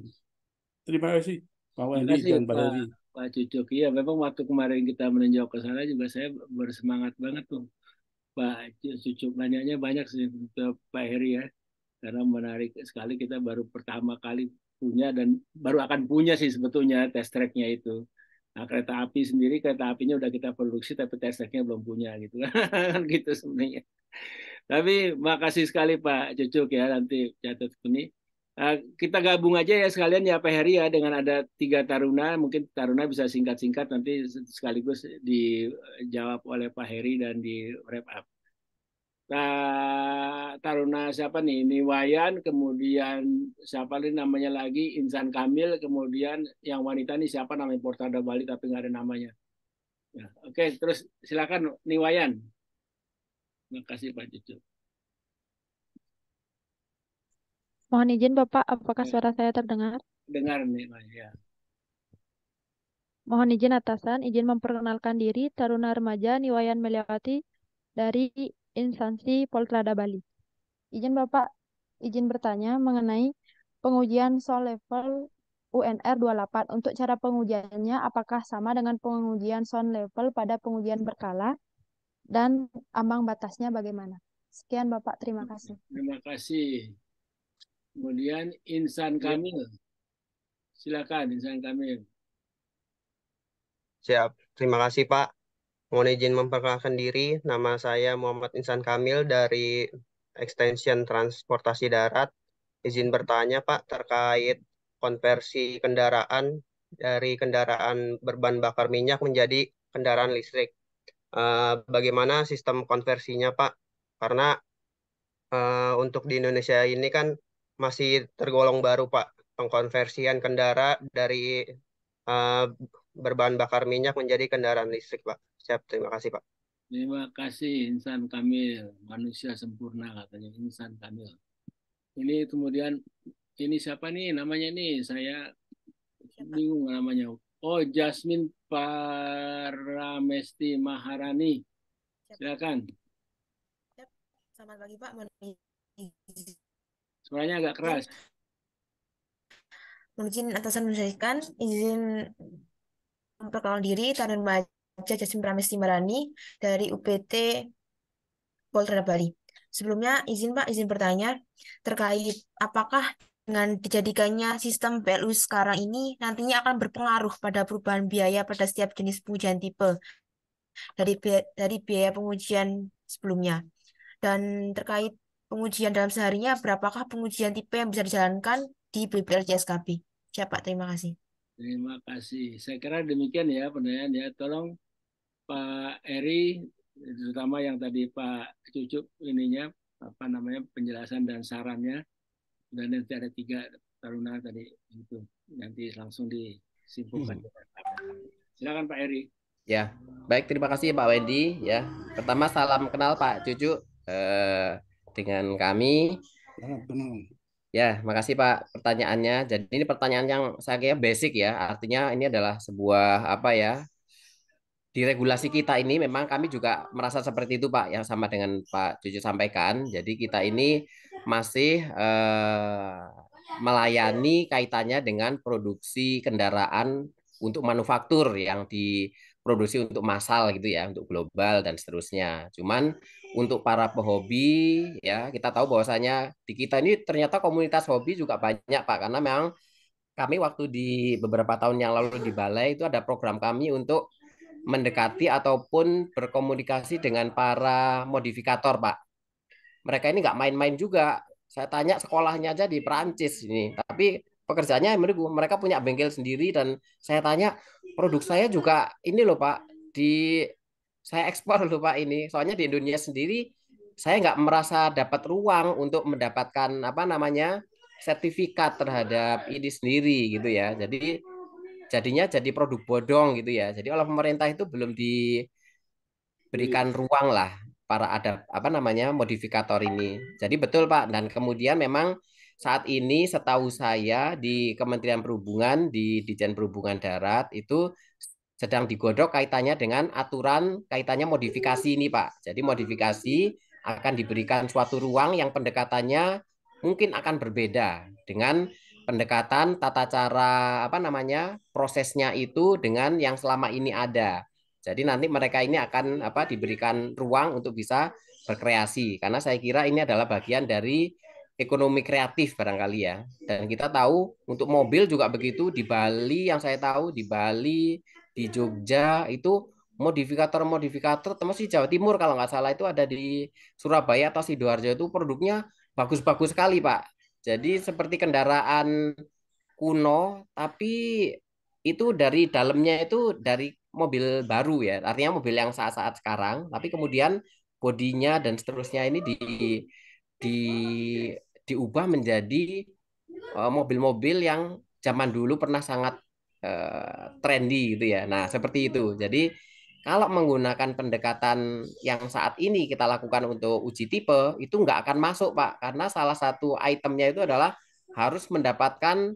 Terima kasih Pak Wendy dan Pak Heri. Pak Cucuk. Iya, memang waktu kemarin kita meninjau ke sana juga saya bersemangat banget tuh. Pak Cucuk nanyanya banyak sih ke Pak Heri ya. Karena menarik sekali, kita baru pertama kali punya dan baru akan punya sih sebetulnya test tracknya itu. Nah, kereta api sendiri, kereta apinya udah kita produksi tapi test tracknya belum punya gitu kan gitu sebenarnya. Tapi makasih sekali Pak Cucuk ya, nanti catat ini. Kita gabung aja ya sekalian ya Pak Heri ya, dengan ada 3 taruna, mungkin taruna bisa singkat-singkat nanti sekaligus dijawab oleh Pak Heri dan di wrap up. Taruna siapa nih? Niwayan, kemudian siapa nih namanya lagi? Insan Kamil, kemudian yang wanita nih siapa namanya, Portada Bali tapi nggak ada namanya. Ya, oke, terus silakan Niwayan. Terima kasih Pak Cucu. Mohon izin Bapak, apakah Ya, suara saya terdengar? dengar nih, ya. Mohon izin atasan, izin memperkenalkan diri Taruna Remaja Niwayan Meliawati dari instansi Poltrada Bali. Izin Bapak, izin bertanya mengenai pengujian soal level UNR 28. Untuk cara pengujiannya apakah sama dengan pengujian sound level pada pengujian berkala dan ambang batasnya bagaimana? Sekian Bapak, terima kasih. Terima kasih. Kemudian Insan Ya, Kamil. Silakan Insan Kamil. siap. Terima kasih, Pak. Mohon izin memperkenalkan diri. Nama saya Muhammad Insan Kamil dari Extension Transportasi Darat. Izin bertanya, Pak, terkait konversi kendaraan dari kendaraan berbahan bakar minyak menjadi kendaraan listrik. Bagaimana sistem konversinya, Pak? Karena untuk di Indonesia ini kan masih tergolong baru, Pak, pengkonversian kendaraan dari eh, berbahan bakar minyak menjadi kendaraan listrik, Pak. Siap, terima kasih, Pak. Terima kasih Insan Kamil. Manusia sempurna katanya Insan Kamil. Ini kemudian ini siapa nih namanya nih? Saya bingung namanya. Oh, Jasmine Paramesti Maharani. Silakan. Selamat pagi Pak. Suaranya agak keras. Mohon izin atasan menyampaikan izin memperkenalkan diri Tarun Baja Jasmine Pramesti Marani dari UPT Polda Bali. Sebelumnya izin Pak, izin bertanya terkait apakah dengan dijadikannya sistem PLU sekarang ini nantinya akan berpengaruh pada perubahan biaya pada setiap jenis pengujian tipe dari biaya pengujian sebelumnya. Dan terkait pengujian dalam seharinya, berapakah pengujian tipe yang bisa dijalankan di BPLJSKB? Siapa? Terima kasih. Terima kasih. Saya kira demikian ya pertanyaan ya. Tolong Pak Eri, terutama yang tadi Pak Cucuk ininya apa namanya penjelasan dan sarannya. Dan nanti ada 3 taruna tadi itu nanti langsung disimpulkan. Silakan Pak Eri. Ya, baik, terima kasih Pak Wendy ya. Pertama salam kenal Pak Cucu dengan kami. Ya, makasih Pak pertanyaannya. Jadi ini pertanyaan yang saya kira basic ya. Artinya ini adalah sebuah apa ya? Di regulasi kita ini memang kami juga merasa seperti itu Pak, yang sama dengan Pak Cucu sampaikan. Jadi kita ini masih melayani kaitannya dengan produksi kendaraan untuk manufaktur yang diproduksi untuk massal gitu ya, untuk global dan seterusnya. Cuman untuk para pehobi ya, kita tahu bahwasanya di kita ini ternyata komunitas hobi juga banyak Pak, karena memang kami waktu di beberapa tahun yang lalu di Balai itu ada program kami untuk mendekati ataupun berkomunikasi dengan para modifikator, Pak. Mereka ini nggak main-main juga. Saya tanya sekolahnya aja di Perancis ini, tapi pekerjaannya mereka punya bengkel sendiri dan saya tanya produk saya juga ini loh Pak, saya ekspor loh Pak ini. Soalnya di Indonesia sendiri saya nggak merasa dapat ruang untuk mendapatkan apa namanya sertifikat terhadap ini sendiri gitu ya. Jadinya jadi produk bodong gitu ya. Jadi oleh pemerintah itu belum diberikan ruang lah para ada apa namanya modifikator ini. Jadi betul Pak. Dan kemudian memang saat ini setahu saya di Kementerian Perhubungan di Ditjen Perhubungan Darat itu sedang digodok kaitannya dengan aturan kaitannya modifikasi ini Pak. Jadi modifikasi akan diberikan suatu ruang yang pendekatannya mungkin akan berbeda dengan pendekatan tata cara apa namanya prosesnya itu dengan yang selama ini ada. Jadi nanti mereka ini akan apa diberikan ruang untuk bisa berkreasi karena saya kira ini adalah bagian dari ekonomi kreatif barangkali ya. Dan kita tahu untuk mobil juga begitu di Bali yang saya tahu di Bali, di Jogja itu modifikator-modifikator termasuk di Jawa Timur kalau nggak salah itu ada di Surabaya atau Sidoarjo itu produknya bagus-bagus sekali Pak. Jadi seperti kendaraan kuno, tapi itu dari dalamnya itu dari mobil baru ya, artinya mobil yang saat-saat sekarang, tapi kemudian bodinya dan seterusnya ini di diubah menjadi mobil-mobil yang zaman dulu pernah sangat trendy gitu ya. Nah, seperti itu. Jadi kalau menggunakan pendekatan yang saat ini kita lakukan untuk uji tipe, itu nggak akan masuk, Pak. Karena salah satu itemnya itu adalah harus mendapatkan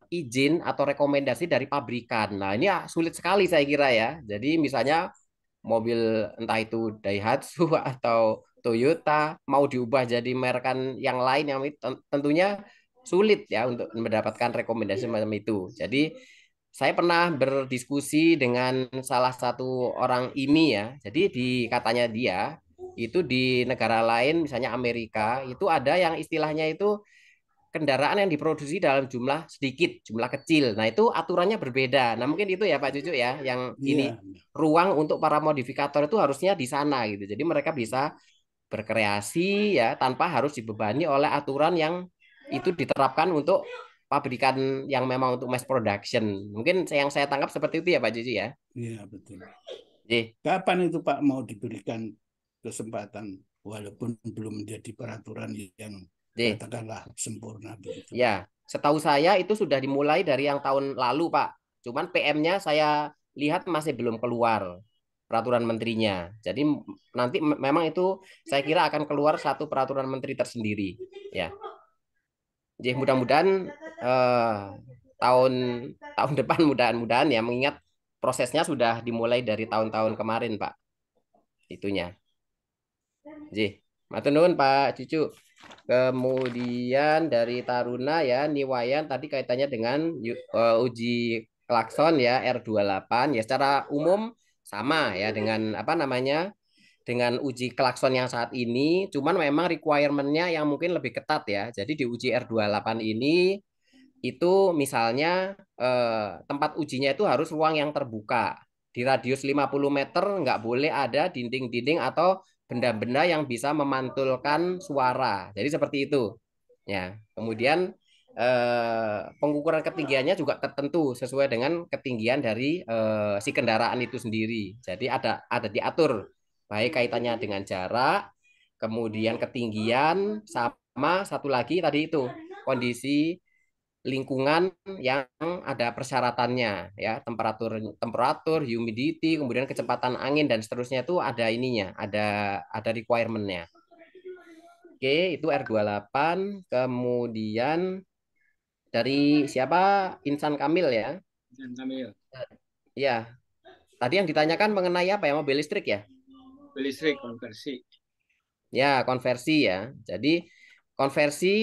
izin atau rekomendasi dari pabrikan. Nah, ini ya sulit sekali saya kira ya. Jadi misalnya mobil entah itu Daihatsu atau Toyota mau diubah jadi merekan yang lain yang tentunya sulit ya untuk mendapatkan rekomendasi semacam itu. Jadi saya pernah berdiskusi dengan salah satu orang IMI ya. Jadi di katanya dia itu di negara lain misalnya Amerika itu ada yang istilahnya itu kendaraan yang diproduksi dalam jumlah sedikit, jumlah kecil. Nah, itu aturannya berbeda. Nah, mungkin itu ya Pak Cucu ya, yang ini Iya, ruang untuk para modifikator itu harusnya di sana gitu. Jadi mereka bisa berkreasi ya tanpa harus dibebani oleh aturan yang itu diterapkan untuk pabrikan yang memang untuk mass production. Mungkin yang saya tangkap seperti itu ya Pak Cucu ya. iya betul. Jadi, Kapan itu Pak mau diberikan kesempatan walaupun belum menjadi peraturan yang katakanlah sempurna begitu? ya, setahu saya itu sudah dimulai dari yang tahun lalu, Pak. Cuman PM-nya saya lihat masih belum keluar peraturan menterinya. Jadi nanti memang itu saya kira akan keluar satu peraturan menteri tersendiri. Ya, jadi mudah-mudahan tahun tahun depan mudah-mudahan ya mengingat prosesnya sudah dimulai dari tahun-tahun kemarin, Pak. Itunya. Jadi, matur nuwun Pak Cucu. Kemudian dari Taruna ya, Niwayan tadi kaitannya dengan uji klakson ya R28 ya secara umum sama ya dengan apa namanya dengan uji klakson yang saat ini, cuman memang requirement-nya yang mungkin lebih ketat ya. Jadi di uji R28 ini itu misalnya tempat ujinya itu harus ruang yang terbuka. Di radius 50 meter nggak boleh ada dinding-dinding atau benda-benda yang bisa memantulkan suara. Jadi seperti itu. Ya. Kemudian pengukuran ketinggiannya juga tertentu sesuai dengan ketinggian dari si kendaraan itu sendiri. Jadi ada diatur baik kaitannya dengan jarak, kemudian ketinggian sama satu lagi tadi itu kondisi lingkungan yang ada persyaratannya ya temperatur temperatur humidity kemudian kecepatan angin dan seterusnya itu ada ininya ada requirement-nya. Oke itu R28 kemudian dari siapa Insan Kamil ya. Insan Kamil ya tadi yang ditanyakan mengenai apa ya mobil listrik ya mobil listrik konversi ya konversi ya jadi konversi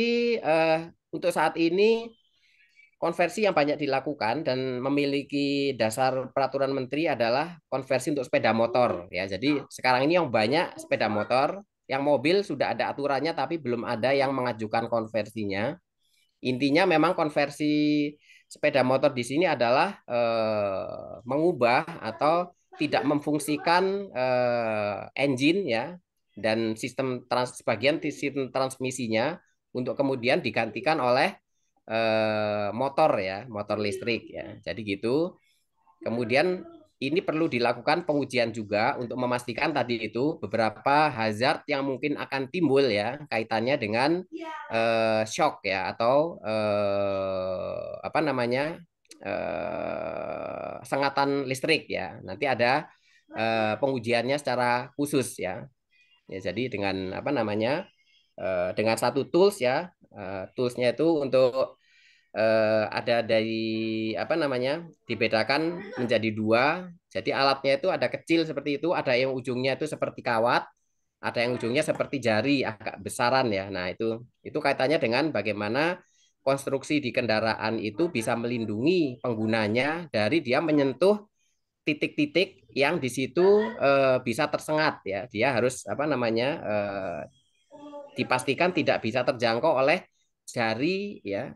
untuk saat ini konversi yang banyak dilakukan dan memiliki dasar peraturan menteri adalah konversi untuk sepeda motor ya. Jadi sekarang ini yang banyak sepeda motor, yang mobil sudah ada aturannya tapi belum ada yang mengajukan konversinya. Intinya memang konversi sepeda motor di sini adalah mengubah atau tidak memfungsikan engine ya dan sebagian sistem transmisinya untuk kemudian digantikan oleh motor ya, motor listrik ya. Jadi gitu. Kemudian ini perlu dilakukan pengujian juga untuk memastikan tadi itu beberapa hazard yang mungkin akan timbul ya kaitannya dengan shock ya atau apa namanya sengatan listrik ya. Nanti ada pengujiannya secara khusus ya. Ya jadi dengan apa namanya dengan satu tools ya toolsnya itu untuk ada dari apa namanya dibedakan menjadi dua. Jadi alatnya itu ada kecil seperti itu, ada yang ujungnya itu seperti kawat, ada yang ujungnya seperti jari agak besaran ya. Nah itu kaitannya dengan bagaimana konstruksi di kendaraan itu bisa melindungi penggunanya dari dia menyentuh titik-titik yang di situ bisa tersengat ya. Dia harus apa namanya dipastikan tidak bisa terjangkau oleh jari ya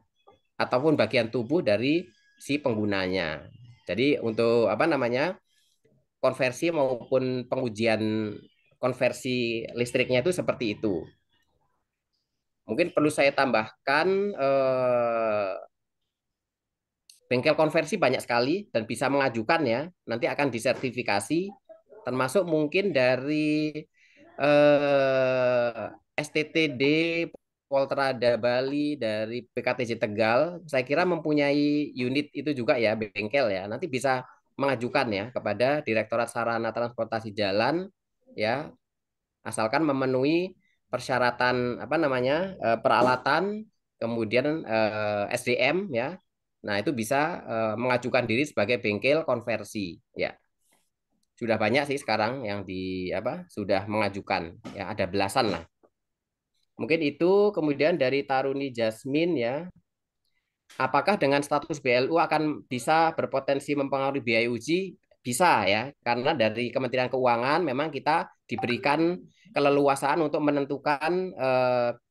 ataupun bagian tubuh dari si penggunanya. Jadi untuk apa namanya konversi maupun pengujian konversi listriknya itu seperti itu. Mungkin perlu saya tambahkan bengkel konversi banyak sekali dan bisa mengajukan ya. Nanti akan disertifikasi termasuk mungkin dari STTD Poltrada Bali dari PKTJ Tegal. Saya kira mempunyai unit itu juga ya bengkel ya. Nanti bisa mengajukan ya kepada Direktorat Sarana Transportasi Jalan ya asalkan memenuhi persyaratan apa namanya peralatan kemudian SDM ya. Nah, itu bisa mengajukan diri sebagai bengkel konversi ya. Sudah banyak sih sekarang yang di apa sudah mengajukan ya ada belasan lah. Mungkin itu kemudian dari Taruni Jasmine ya. Apakah dengan status BLU akan bisa berpotensi mempengaruhi biaya uji? Bisa ya, karena dari Kementerian Keuangan memang kita diberikan keleluasaan untuk menentukan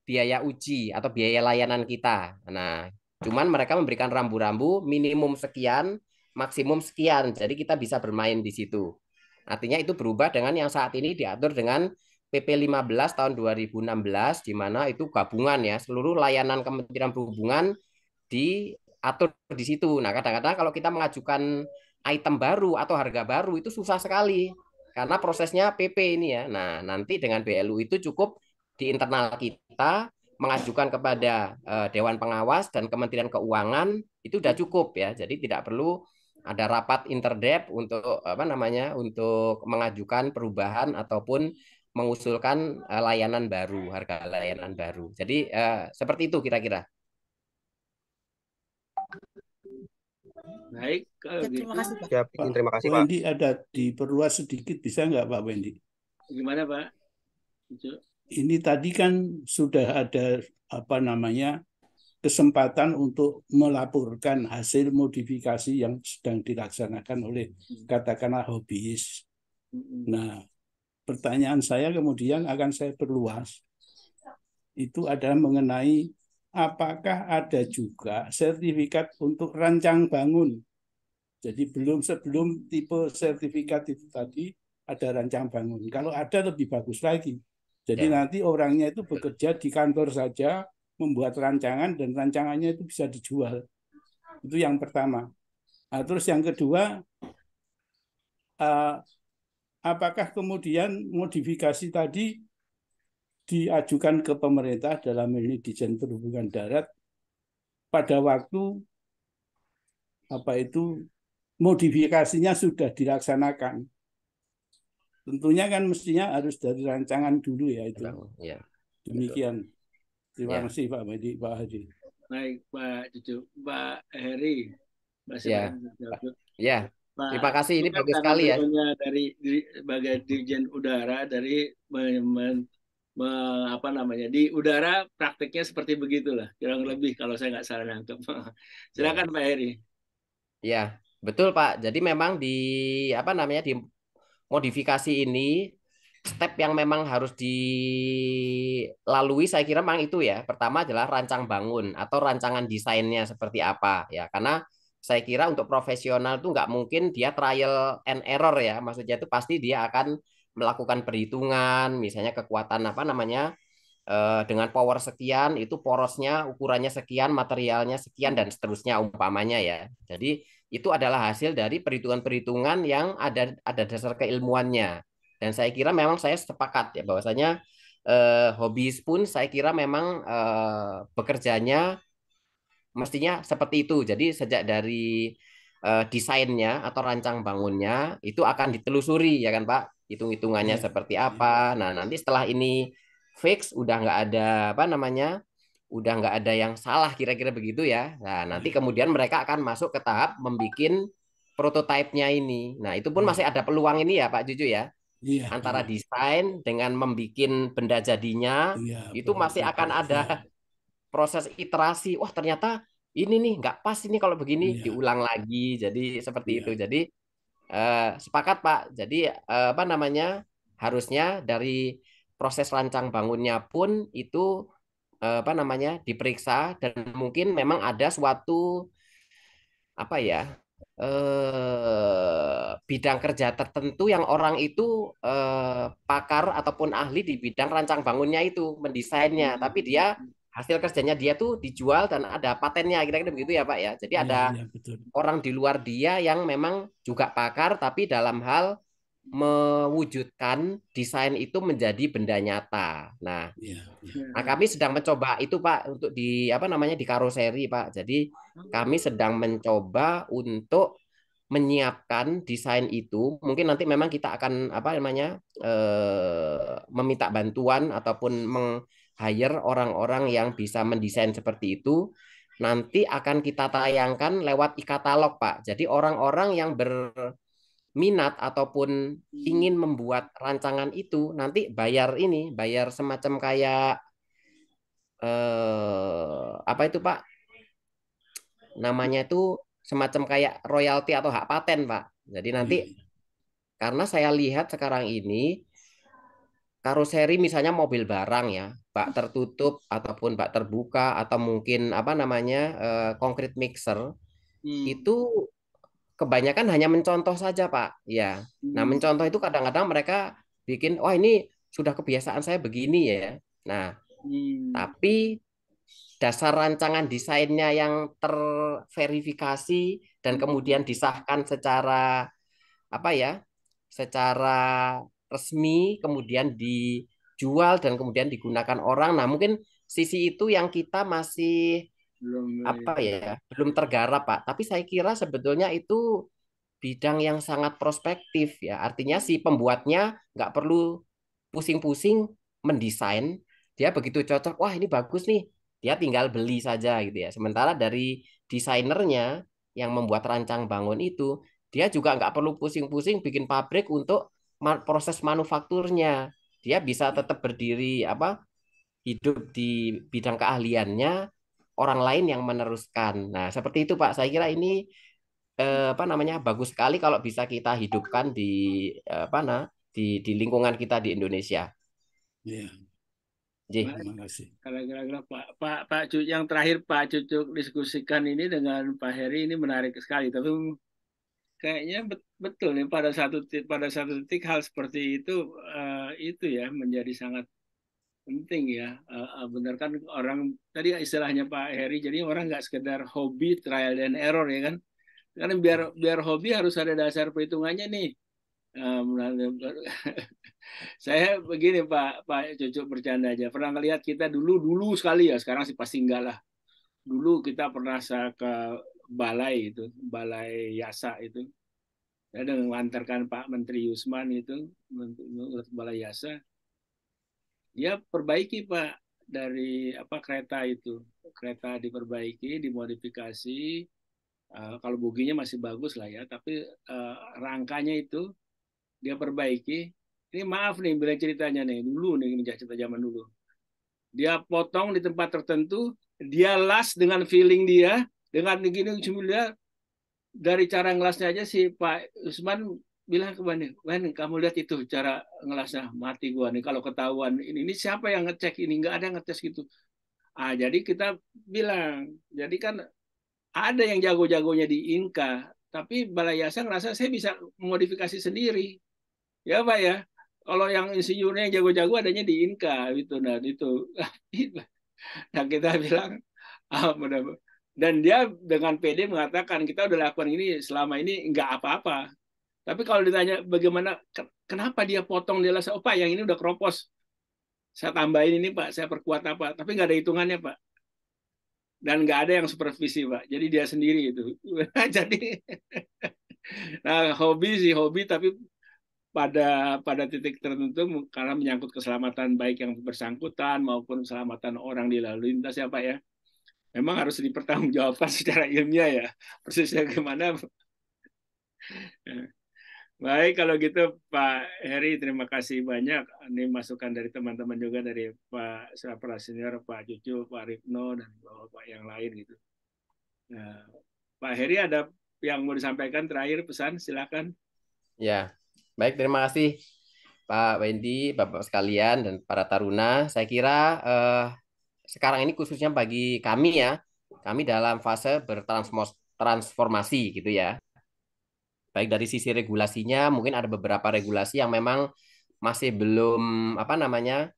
biaya uji atau biaya layanan kita. Nah, cuman mereka memberikan rambu-rambu minimum sekian, maksimum sekian. Jadi kita bisa bermain di situ. Artinya itu berubah dengan yang saat ini diatur dengan PP 15 tahun 2016 di mana itu gabungan ya, seluruh layanan Kementerian Perhubungan diatur di situ. Nah, kadang-kadang kalau kita mengajukan item baru atau harga baru itu susah sekali karena prosesnya PP ini ya. Nah, nanti dengan BLU itu cukup di internal kita mengajukan kepada Dewan Pengawas dan Kementerian Keuangan itu sudah cukup ya. Jadi tidak perlu ada rapat interdep untuk apa namanya untuk mengajukan perubahan ataupun mengusulkan layanan baru, harga layanan baru. Jadi seperti itu kira-kira. Baik, kalau Ya, terima gitu kasih Pak. Siap, Pak terima kasih Pak. Wendy ada diperluas sedikit bisa nggak Pak Wendy? gimana Pak? Ini tadi kan sudah ada apa namanya kesempatan untuk melaporkan hasil modifikasi yang sedang dilaksanakan oleh katakanlah hobiis. Nah, pertanyaan saya kemudian akan saya perluas. Itu adalah mengenai apakah ada juga sertifikat untuk rancang bangun. Jadi sebelum tipe sertifikat itu tadi ada rancang bangun. Kalau ada lebih bagus lagi. Jadi nanti orangnya itu bekerja di kantor saja, membuat rancangan dan rancangannya itu bisa dijual. Itu yang pertama. Nah, terus yang kedua, apakah kemudian modifikasi tadi diajukan ke pemerintah dalam ini Dijen Perhubungan Darat pada waktu apa itu modifikasinya sudah dilaksanakan. Tentunya kan mestinya harus dari rancangan dulu ya itu. Ya. Demikian. Terima kasih Pak Medi, Pak Hadi. Baik Pak Cucu, Pak Heri, masih Ya. Ya. Pak, Terima kasih ini kan bagus sekali ya. Dari sebagai Dirjen Udara dari apa namanya di udara prakteknya seperti begitulah kurang lebih kalau saya nggak salah nangkep. Silakan Pak Heri. Ya, betul Pak. Jadi memang di apa namanya di modifikasi ini step yang memang harus dilalui saya kira memang itu ya. Pertama adalah rancang bangun atau rancangan desainnya seperti apa ya. Karena saya kira untuk profesional itu nggak mungkin dia trial and error ya. Maksudnya itu pasti dia akan melakukan perhitungan, misalnya kekuatan apa namanya dengan power sekian itu porosnya ukurannya sekian, materialnya sekian dan seterusnya umpamanya ya. Jadi itu adalah hasil dari perhitungan-perhitungan yang ada dasar keilmuannya. Dan saya kira memang saya sepakat ya bahwasanya hobis pun saya kira memang bekerjanya mestinya seperti itu. Jadi sejak dari desainnya atau rancang bangunnya itu akan ditelusuri ya kan Pak, hitung-hitungannya seperti apa. Nah nanti setelah ini fix udah nggak ada apa namanya, udah nggak ada yang salah kira-kira begitu ya. Nah nanti kemudian mereka akan masuk ke tahap membuat prototipenya ini. Nah itu pun masih ada peluang ini ya Pak Juju ya. Antara desain dengan membuat benda jadinya itu masih akan ada proses iterasi, wah ternyata ini nih nggak pas ini kalau begini, Iya, diulang lagi. Jadi seperti iya, itu. Jadi sepakat Pak. Jadi apa namanya, harusnya dari proses rancang bangunnya pun itu apa namanya, diperiksa, dan mungkin memang ada suatu apa ya, bidang kerja tertentu yang orang itu pakar ataupun ahli di bidang rancang bangunnya itu, mendesainnya, tapi dia hasil kerjanya dia tuh dijual dan ada patennya, kira-kira begitu ya Pak ya. Jadi iya, ada iya, betul. orang di luar dia yang memang juga pakar, tapi dalam hal mewujudkan desain itu menjadi benda nyata. Iya, iya. Nah, kami sedang mencoba itu Pak untuk di apa namanya, di karoseri Pak. Jadi kami sedang mencoba untuk menyiapkan desain itu. Mungkin nanti memang kita akan apa namanya, meminta bantuan ataupun meng-hire orang-orang yang bisa mendesain seperti itu. Nanti akan kita tayangkan lewat e-katalog Pak. Jadi orang-orang yang berminat ataupun ingin membuat rancangan itu nanti bayar ini, bayar semacam kayak apa itu Pak? Namanya itu semacam kayak royalti atau hak paten Pak. Jadi nanti Iya, karena saya lihat sekarang ini karoseri misalnya mobil barang ya, bak tertutup ataupun bak terbuka atau mungkin apa namanya, concrete mixer itu kebanyakan hanya mencontoh saja Pak. Ya. Nah, mencontoh itu kadang-kadang mereka bikin, wah ini sudah kebiasaan saya begini ya. Nah, tapi dasar rancangan desainnya yang terverifikasi dan kemudian disahkan secara apa ya, secara resmi, kemudian dijual dan kemudian digunakan orang. Nah, mungkin sisi itu yang kita masih apa ya, belum tergarap Pak. Tapi saya kira sebetulnya itu bidang yang sangat prospektif ya. Artinya si pembuatnya nggak perlu pusing-pusing mendesain, dia begitu cocok, wah ini bagus nih, dia tinggal beli saja gitu ya. Sementara dari desainernya yang membuat rancang bangun itu, dia juga nggak perlu pusing-pusing bikin pabrik untuk proses manufakturnya. Dia bisa tetap berdiri apa, hidup di bidang keahliannya, orang lain yang meneruskan. Nah, seperti itu Pak. Saya kira ini apa namanya, bagus sekali kalau bisa kita hidupkan di apa di lingkungan kita di Indonesia. iya. Ji. Terima kasih. Kira-kira Pak Cucu, yang terakhir Pak Cucu diskusikan ini dengan Pak Heri ini menarik sekali. Tapi kayaknya betul nih pada satu titik hal seperti itu ya menjadi sangat penting ya. Benar kan, orang tadi istilahnya Pak Heri, jadi orang nggak sekedar hobi trial and error ya kan. Karena biar hobi harus ada dasar perhitungannya nih. Saya begini Pak Cucu, bercanda aja. Pernah ngelihat kita dulu sekali ya, sekarang sih pasti enggak lah. Dulu kita pernah ke balai Yasa itu. Saya dengan mengantarkan Pak Menteri Yusman itu menurut balai Yasa. Dia perbaiki Pak dari apa, kereta itu. Kereta diperbaiki, dimodifikasi. Kalau boginya masih bagus lah ya, tapi rangkanya itu dia perbaiki. Ini maaf nih bila ceritanya nih, dulu nih, ini cerita zaman dulu. Dia potong di tempat tertentu, dia las dengan feeling dia, dengan begini dia, dari cara ngelasnya aja si Pak Usman bilang ke Bani, "Wan, kamu lihat itu cara ngelasnya, mati gua nih kalau ketahuan ini siapa yang ngecek ini, nggak ada yang ngetes gitu." Jadi kita bilang, jadi kan ada yang jago-jagonya di Inka, tapi Balai Yasa ngerasa saya bisa modifikasi sendiri. Ya Pak ya, kalau yang insinyurnya yang jago-jago adanya di Inka gitu, nah itu. Nah kita bilang, dan dia dengan PD mengatakan kita udah lakukan ini selama ini nggak apa-apa. Tapi kalau ditanya bagaimana, kenapa dia potong, dia rasa, oh Pak yang ini udah keropos, saya tambahin ini Pak, saya perkuat apa, tapi nggak ada hitungannya Pak. Dan nggak ada yang supervisi Pak, jadi dia sendiri itu. Jadi, nah hobi sih hobi, tapi pada titik tertentu karena menyangkut keselamatan baik yang bersangkutan maupun keselamatan orang di lalu lintas ya Pak ya, memang harus dipertanggungjawabkan secara ilmiah ya, persisnya gimana. Baik, kalau gitu Pak Heri, terima kasih banyak. Ini masukan dari teman-teman juga, dari Pak Sapra Senior, Pak Cucu, Pak Ripno, dan Bapak yang lain gitu. Nah, Pak Heri ada yang mau disampaikan terakhir, pesan, silakan. Ya, baik, terima kasih Pak Wendy, Bapak sekalian, dan para taruna. Saya kira sekarang ini khususnya bagi kami ya, kami dalam fase bertransformasi gitu ya. Baik dari sisi regulasinya, mungkin ada beberapa regulasi yang memang masih belum apa namanya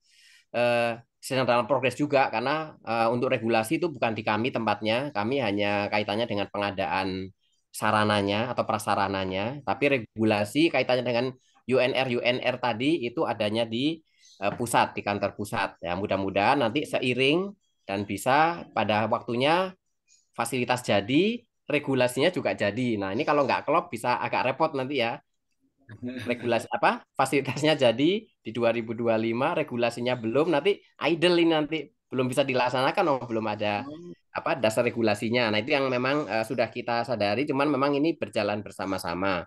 sedang dalam progres juga, karena untuk regulasi itu bukan di kami tempatnya, kami hanya kaitannya dengan pengadaan sarananya atau prasarananya, tapi regulasi kaitannya dengan UNR tadi itu adanya di pusat, di kantor pusat ya. Mudah-mudahan nanti seiring dan bisa pada waktunya fasilitas jadi, regulasinya juga jadi. Nah, ini kalau nggak klop bisa agak repot nanti ya. Regulasi apa? Fasilitasnya jadi di 2025, regulasinya belum, nanti idle ini, nanti belum bisa dilaksanakan, belum ada apa dasar regulasinya. Nah, itu yang memang sudah kita sadari, cuman memang ini berjalan bersama-sama.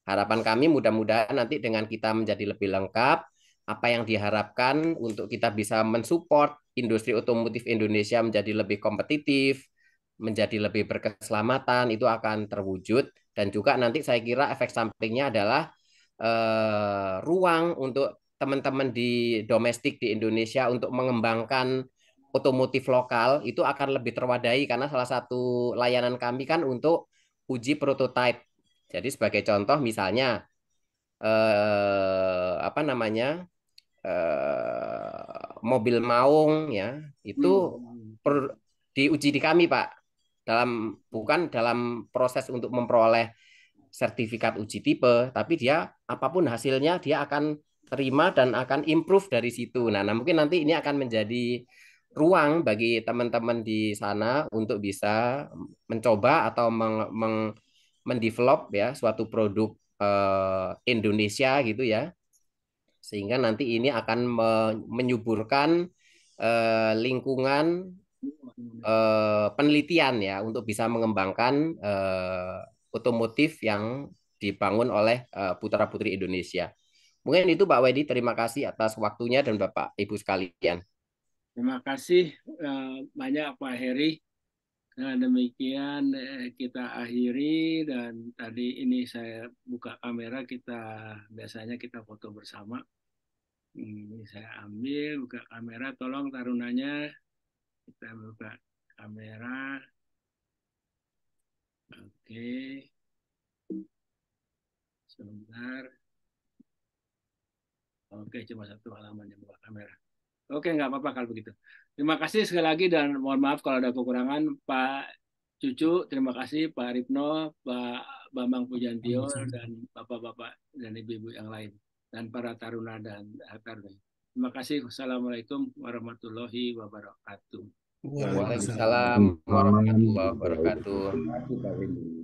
Harapan kami mudah-mudahan nanti dengan kita menjadi lebih lengkap, apa yang diharapkan untuk kita bisa mensupport industri otomotif Indonesia menjadi lebih kompetitif, menjadi lebih berkeselamatan, itu akan terwujud. Dan juga nanti saya kira efek sampingnya adalah ruang untuk teman-teman di domestik di Indonesia untuk mengembangkan otomotif lokal itu akan lebih terwadai, karena salah satu layanan kami kan untuk uji prototipe. Jadi sebagai contoh misalnya apa namanya mobil maung ya itu diuji di kami Pak, bukan dalam proses untuk memperoleh sertifikat uji tipe, tapi dia apapun hasilnya dia akan terima dan akan improve dari situ. Nah, mungkin nanti ini akan menjadi ruang bagi teman-teman di sana untuk bisa mencoba atau mendevelop ya suatu produk Indonesia gitu ya, sehingga nanti ini akan menyuburkan lingkungan penelitian ya untuk bisa mengembangkan otomotif yang dibangun oleh putra-putri Indonesia. Mungkin itu Pak Wedi, terima kasih atas waktunya dan Bapak Ibu sekalian. Terima kasih banyak Pak Heri. Nah, demikian kita akhiri, dan tadi ini saya buka kamera, biasanya kita foto bersama. Ini saya ambil, buka kamera, tolong tarunanya kita buka kamera. Oke. Sebentar. Oke, cuma satu halaman yang buka kamera. Oke, nggak apa-apa kalau begitu. Terima kasih sekali lagi, dan mohon maaf kalau ada kekurangan. Pak Cucu, terima kasih. Pak Ripno, Pak Bambang Pujantio, dan bapak-bapak dan ibu-ibu yang lain, dan para taruna dan taruna. Terima kasih. Wassalamualaikum warahmatullahi wabarakatuh. Waalaikumsalam warahmatullahi wabarakatuh. Terima kasih Pak Windy.